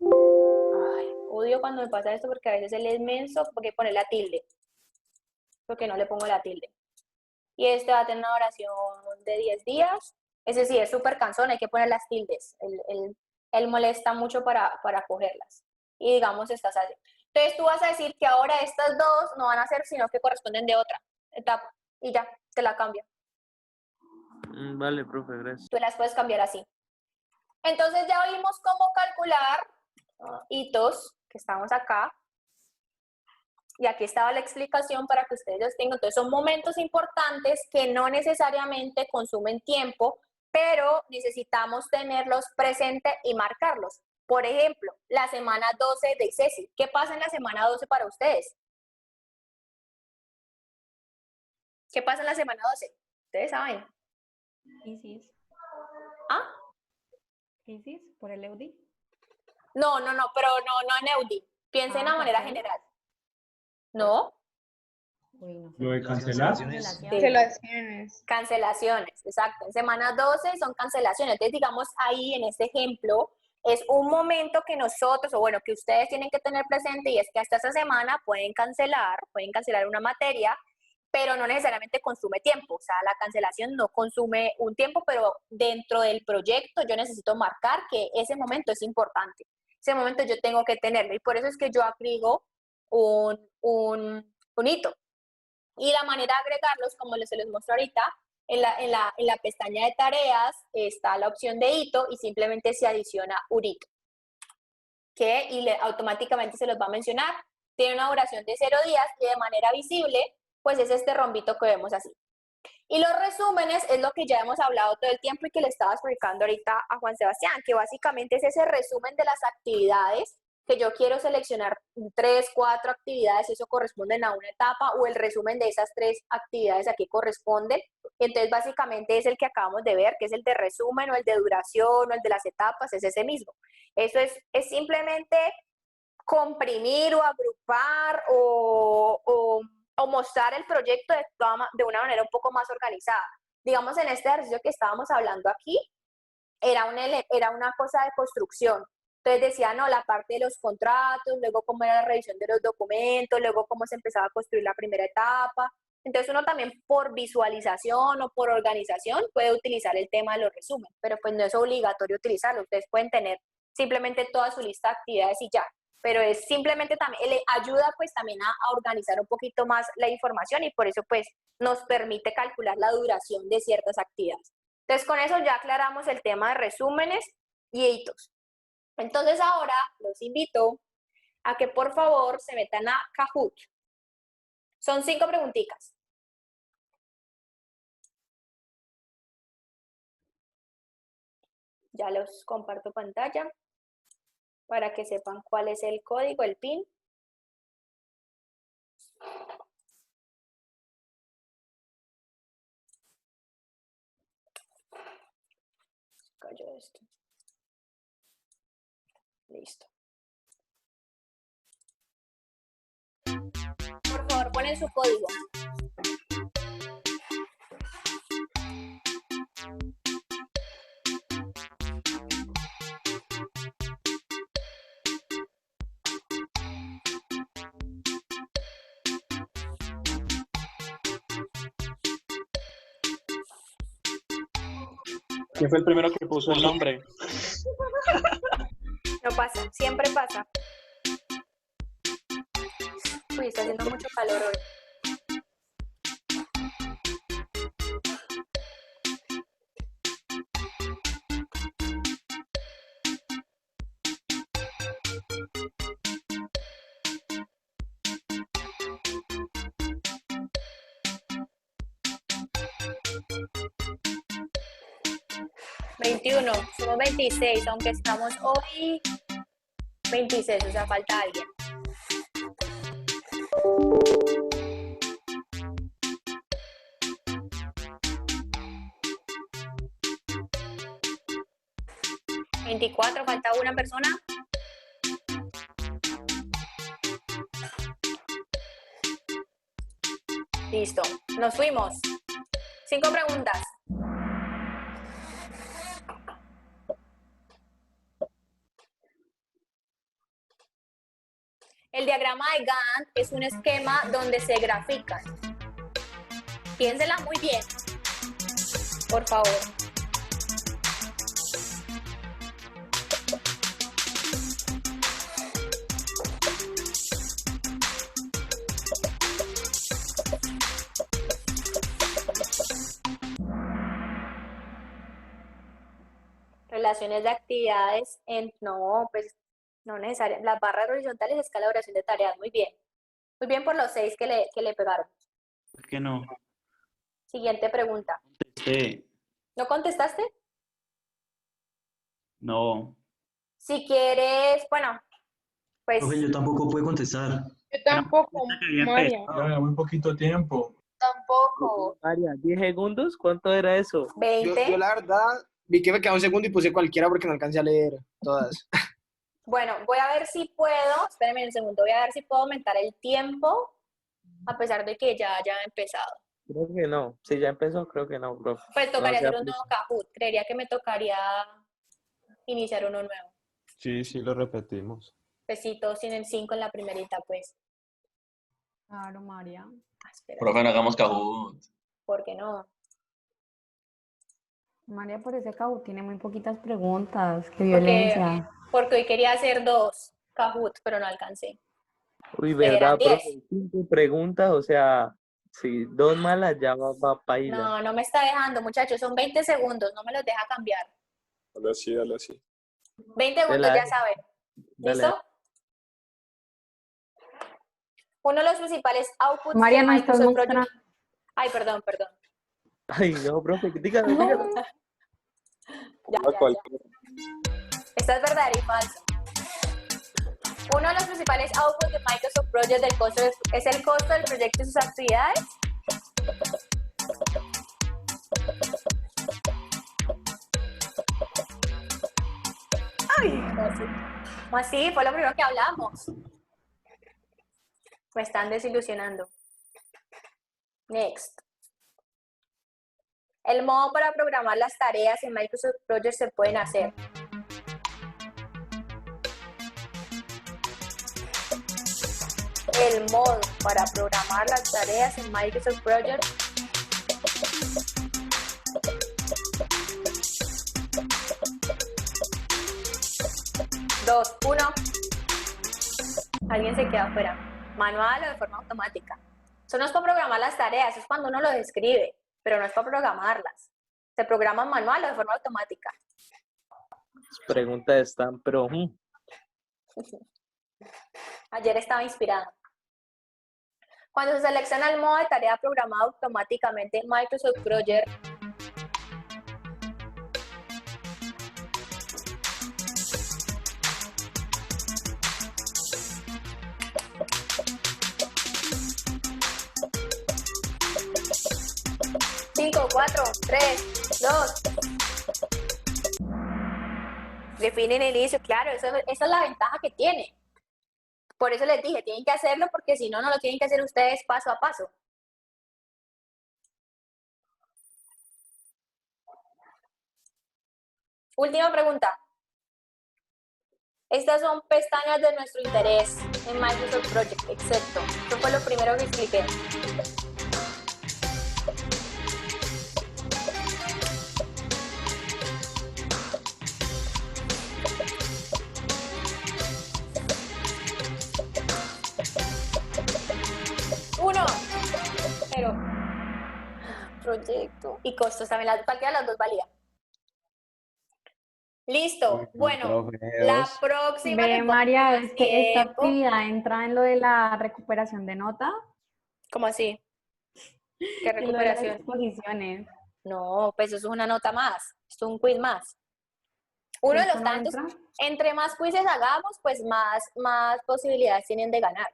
Ay, odio cuando me pasa esto porque a veces él es menso porque pone la tilde, porque no le pongo la tilde. Y este va a tener una duración de 10 días. Ese sí es súper cansón, hay que poner las tildes. Él molesta mucho para cogerlas. Y digamos, estás así. Entonces tú vas a decir que ahora estas dos no van a ser, sino que corresponden de otra etapa. Y ya, te la cambia. Vale, profe, gracias. Tú las puedes cambiar así. Entonces ya vimos cómo calcular hitos, que estamos acá. Y aquí estaba la explicación para que ustedes los tengan. Entonces son momentos importantes que no necesariamente consumen tiempo, pero necesitamos tenerlos presentes y marcarlos. Por ejemplo, la semana 12 de ICESI. ¿Qué pasa en la semana 12 para ustedes? ¿Qué pasa en la semana 12? ¿Ustedes saben? Crisis. ¿Ah? ¿Crisis por el EUDI? No, pero no en EUDI. Piensa en la manera general. ¿No? Lo de cancelar. Cancelaciones, exacto. En semana 12 son cancelaciones. Entonces, digamos, ahí en este ejemplo, es un momento que nosotros, o bueno, que ustedes tienen que tener presente, y es que hasta esa semana pueden cancelar una materia, pero no necesariamente consume tiempo. O sea, la cancelación no consume un tiempo, pero dentro del proyecto yo necesito marcar que ese momento es importante. Ese momento yo tengo que tenerlo, y por eso es que yo agrego un hito. Y la manera de agregarlos, como se les muestro ahorita, en la pestaña de tareas está la opción de hito y simplemente se adiciona un hito. Automáticamente se los va a mencionar. Tiene una duración de 0 días y de manera visible, pues es este rombito que vemos así. Y los resúmenes es lo que ya hemos hablado todo el tiempo y que le estaba explicando ahorita a Juan Sebastián, que básicamente es ese resumen de las actividades que yo quiero seleccionar 3, 4 actividades, eso corresponden a una etapa, o el resumen de esas 3 actividades aquí corresponden. Entonces, básicamente es el que acabamos de ver, que es el de resumen, o el de duración, o el de las etapas, es ese mismo. Eso es simplemente comprimir o agrupar o mostrar el proyecto de una manera un poco más organizada. Digamos, en este ejercicio que estábamos hablando aquí, era una cosa de construcción. Entonces decía, no, la parte de los contratos, luego cómo era la revisión de los documentos, luego cómo se empezaba a construir la primera etapa. Entonces uno también por visualización o por organización puede utilizar el tema de los resúmenes, pero pues no es obligatorio utilizarlo. Ustedes pueden tener simplemente toda su lista de actividades y ya, pero es simplemente también, le ayuda pues también a organizar un poquito más la información y por eso pues nos permite calcular la duración de ciertas actividades. Entonces con eso ya aclaramos el tema de resúmenes y hitos. Entonces ahora los invito a que por favor se metan a Kahoot. Son 5 preguntitas. Ya los comparto pantalla para que sepan cuál es el código, el PIN. Cayó esto. Listo. Por favor, ponen su código. ¿Quién fue el primero que puso el nombre? No pasa, siempre pasa. Uy, está haciendo mucho calor hoy. ...21, somos 26, aunque estamos hoy 26, o sea, falta alguien. ¿24? ¿Falta una persona? Listo, nos fuimos. 5 preguntas. El diagrama de Gantt es un esquema donde se grafican. Piénsela muy bien, por favor. Relaciones de actividades no, pues no necesariamente. Las barras horizontales es colaboración de tareas. Muy bien. Muy bien por los 6 que le pegaron. ¿Por qué no? Siguiente pregunta. Sí. ¿No contestaste? No. Si quieres, bueno, pues... Profe, yo tampoco puedo contestar. Yo tampoco, María. Ya, muy poquito tiempo. Tampoco. María, 10 segundos, ¿cuánto era eso? 20. Yo la verdad vi que me quedaba un segundo y puse cualquiera porque no alcancé a leer todas. Bueno, voy a ver si puedo, espérenme un segundo, voy a ver si puedo aumentar el tiempo, a pesar de que ya haya empezado. Creo que no. Si ya empezó, creo que no, profe. Pues tocaría No hacer un nuevo Kahoot, creería que me tocaría iniciar uno nuevo. Sí, sí, lo repetimos. Pues sí, todos tienen 5 en la primerita, pues. Claro, María. Espera, Profe, no hagamos Kahoot. ¿por qué no? María, por ese Kahoot tiene muy poquitas preguntas. Qué violencia. Porque hoy quería hacer 2 Kahoot, pero no alcancé. Uy, Eran ¿verdad, 10. profe? 5 preguntas, o sea, si 2 malas ya va paila. No, no me está dejando, muchachos, son 20 segundos, no me los deja cambiar. Dale así, dale así. 20 segundos, ya saben. ¿Listo? Uno de los principales outputs María, de no estás Microsoft Project... mostrando. Ay, perdón. Ay, no, profe, dígalo. Ya. Esta es verdadera y falsa. Uno de los principales outputs de Microsoft Project del costo es el costo del proyecto y sus actividades. Ay, ¿cómo así? Fue lo primero que hablamos. Me están desilusionando. Next. El modo para programar las tareas en Microsoft Project se pueden hacer. el modo para programar las tareas en Microsoft Project. Dos, uno. Alguien se queda afuera. Manual o de forma automática. Eso no es para programar las tareas, eso es cuando uno lo describe, pero no es para programarlas. Se programan manual o de forma automática. Preguntas están, pero... Ayer estaba inspirada. Cuando se selecciona el modo de tarea programado automáticamente en Microsoft Project, cinco, cuatro, tres, dos. Definen el inicio, claro, esa es la ventaja que tiene. Por eso les dije, tienen que hacerlo porque si no, no lo tienen que hacer ustedes paso a paso. Última pregunta. Estas son pestañas de nuestro interés en Microsoft Project, excepto. Esto fue lo primero que expliqué. Pero proyecto y costos también, cualquiera de las dos valía. Listo. Bueno, la próxima. Ve, María, es que esta actividad entra en lo de la recuperación de nota. ¿Cómo así? ¿Qué recuperación? Exposiciones. No, pues eso es una nota más, es un quiz más. Uno de los tantos, entre más quizzes hagamos, pues más posibilidades tienen de ganar.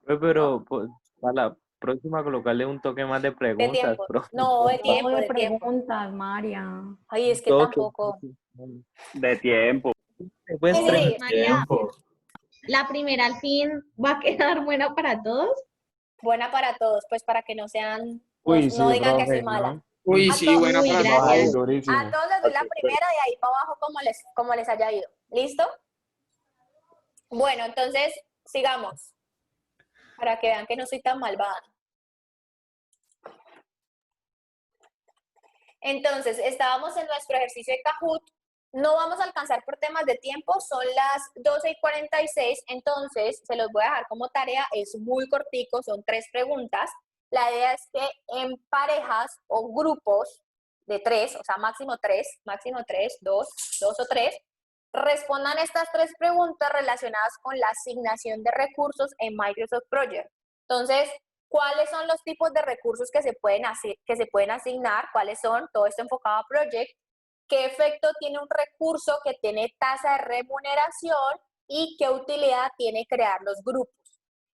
Pero pues, para la próxima colocarle un toque más de preguntas. De tiempo. Bro. No, de tiempo, de tiempo. Preguntas, María. Ay, es que tampoco. De tiempo. Pues Sí, María, la primera al fin va a quedar buena para todos. Buena para todos, pues para que no sean, Uy, no sí, digan que profe, soy mala. ¿no? Uy, A sí, todos- buena Uy, para gracias. Ay, todos. durísimo. A todos les doy la primera y ahí para abajo como les haya ido. ¿Listo? Bueno, entonces sigamos. Para que vean que no soy tan malvada. Entonces, estábamos en nuestro ejercicio de Kahoot. No vamos a alcanzar por temas de tiempo, son las 12:46, entonces se los voy a dejar como tarea, es muy cortico, son 3 preguntas. La idea es que en parejas o grupos de 3, o sea, máximo 3, 2 o 3, respondan estas 3 preguntas relacionadas con la asignación de recursos en Microsoft Project. Entonces, ¿cuáles son los tipos de recursos que se pueden asignar? ¿Cuáles son? Todo esto enfocado a Project. ¿Qué efecto tiene un recurso que tiene tasa de remuneración y qué utilidad tiene crear los grupos?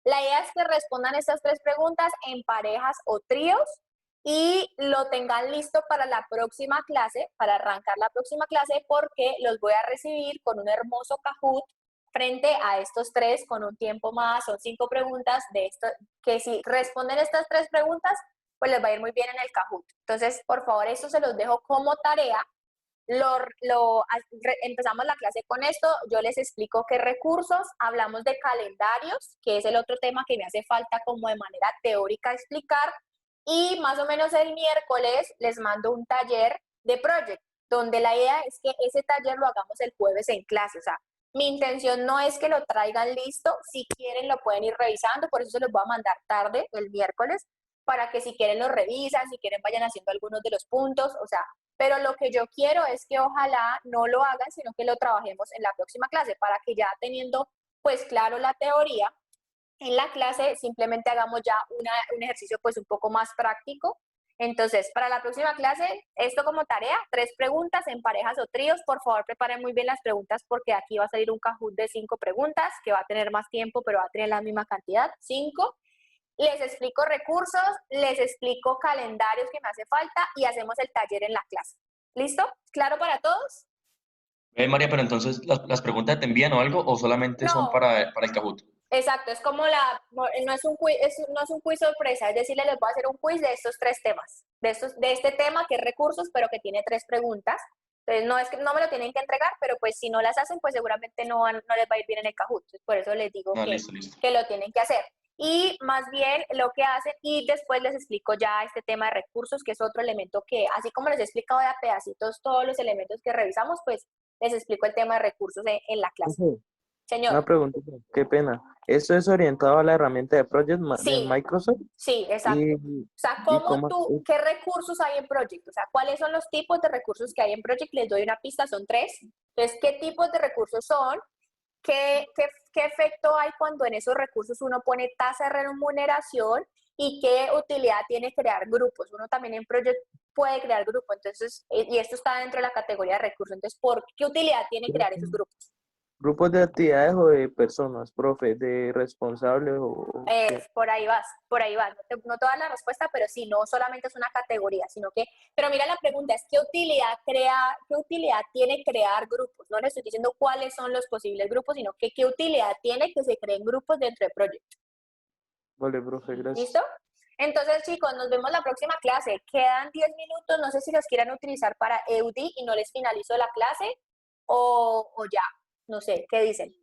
La idea es que respondan estas 3 preguntas en parejas o tríos y lo tengan listo para la próxima clase, para arrancar la próxima clase, porque los voy a recibir con un hermoso Kahoot frente a estos 3 con un tiempo más, son 5 preguntas de esto, que si responden estas 3 preguntas, pues les va a ir muy bien en el Kahoot. Entonces, por favor, esto se los dejo como tarea. Empezamos la clase con esto, yo les explico qué recursos, hablamos de calendarios, que es el otro tema que me hace falta como de manera teórica explicar, y más o menos el miércoles les mando un taller de Project, donde la idea es que ese taller lo hagamos el jueves en clase, o sea, mi intención no es que lo traigan listo, si quieren lo pueden ir revisando, por eso se los voy a mandar tarde, el miércoles, para que si quieren lo revisan, si quieren vayan haciendo algunos de los puntos, o sea, pero lo que yo quiero es que ojalá no lo hagan, sino que lo trabajemos en la próxima clase, para que ya teniendo pues claro la teoría, en la clase simplemente hagamos ya un ejercicio pues un poco más práctico. Entonces, para la próxima clase, esto como tarea, 3 preguntas en parejas o tríos. Por favor, preparen muy bien las preguntas porque aquí va a salir un Kahoot de 5 preguntas, que va a tener más tiempo, pero va a tener la misma cantidad, 5. Les explico recursos, les explico calendarios que me hace falta y hacemos el taller en la clase. ¿Listo? ¿Claro para todos? María, pero entonces, ¿las preguntas te envían o algo o solamente son para el Kahoot? Exacto, es como no es un quiz sorpresa, es decir, les voy a hacer un quiz de estos 3 temas, de este tema que es recursos, pero que tiene 3 preguntas. Entonces, no es que no me lo tienen que entregar, pero pues si no las hacen, pues seguramente no les va a ir bien en el Kahoot. Entonces, por eso les digo Listo. que lo tienen que hacer. y más bien lo que hacen, y después les explico ya este tema de recursos, que es otro elemento que, así como les he explicado de a pedacitos todos los elementos que revisamos, pues les explico el tema de recursos en la clase. Profe, Señor. una preguntita, qué pena. ¿Esto es orientado a la herramienta de Project de Sí, Microsoft? sí, exacto. Y, O sea, ¿cómo? qué recursos hay en Project? O sea, ¿cuáles son los tipos de recursos que hay en Project? Les doy una pista, son 3. Entonces, ¿qué tipos de recursos son? ¿Qué efecto hay cuando en esos recursos uno pone tasa de remuneración? ¿Y qué utilidad tiene crear grupos? Uno también en Project puede crear grupos, entonces, y esto está dentro de la categoría de recursos. Entonces, ¿qué utilidad tiene crear esos grupos? ¿Grupos de actividades o de personas, profe? ¿De responsables o qué? Por ahí vas. No te voy a dar la respuesta, pero sí, no solamente es una categoría, sino que, pero mira, la pregunta es, ¿qué utilidad tiene crear grupos? No le estoy diciendo cuáles son los posibles grupos, sino que qué utilidad tiene que se creen grupos dentro de Project. Vale, profe, gracias. ¿Listo? Entonces, chicos, nos vemos la próxima clase. Quedan 10 minutos, no sé si los quieran utilizar para EUDI y no les finalizo la clase o ya. No sé, ¿qué dicen?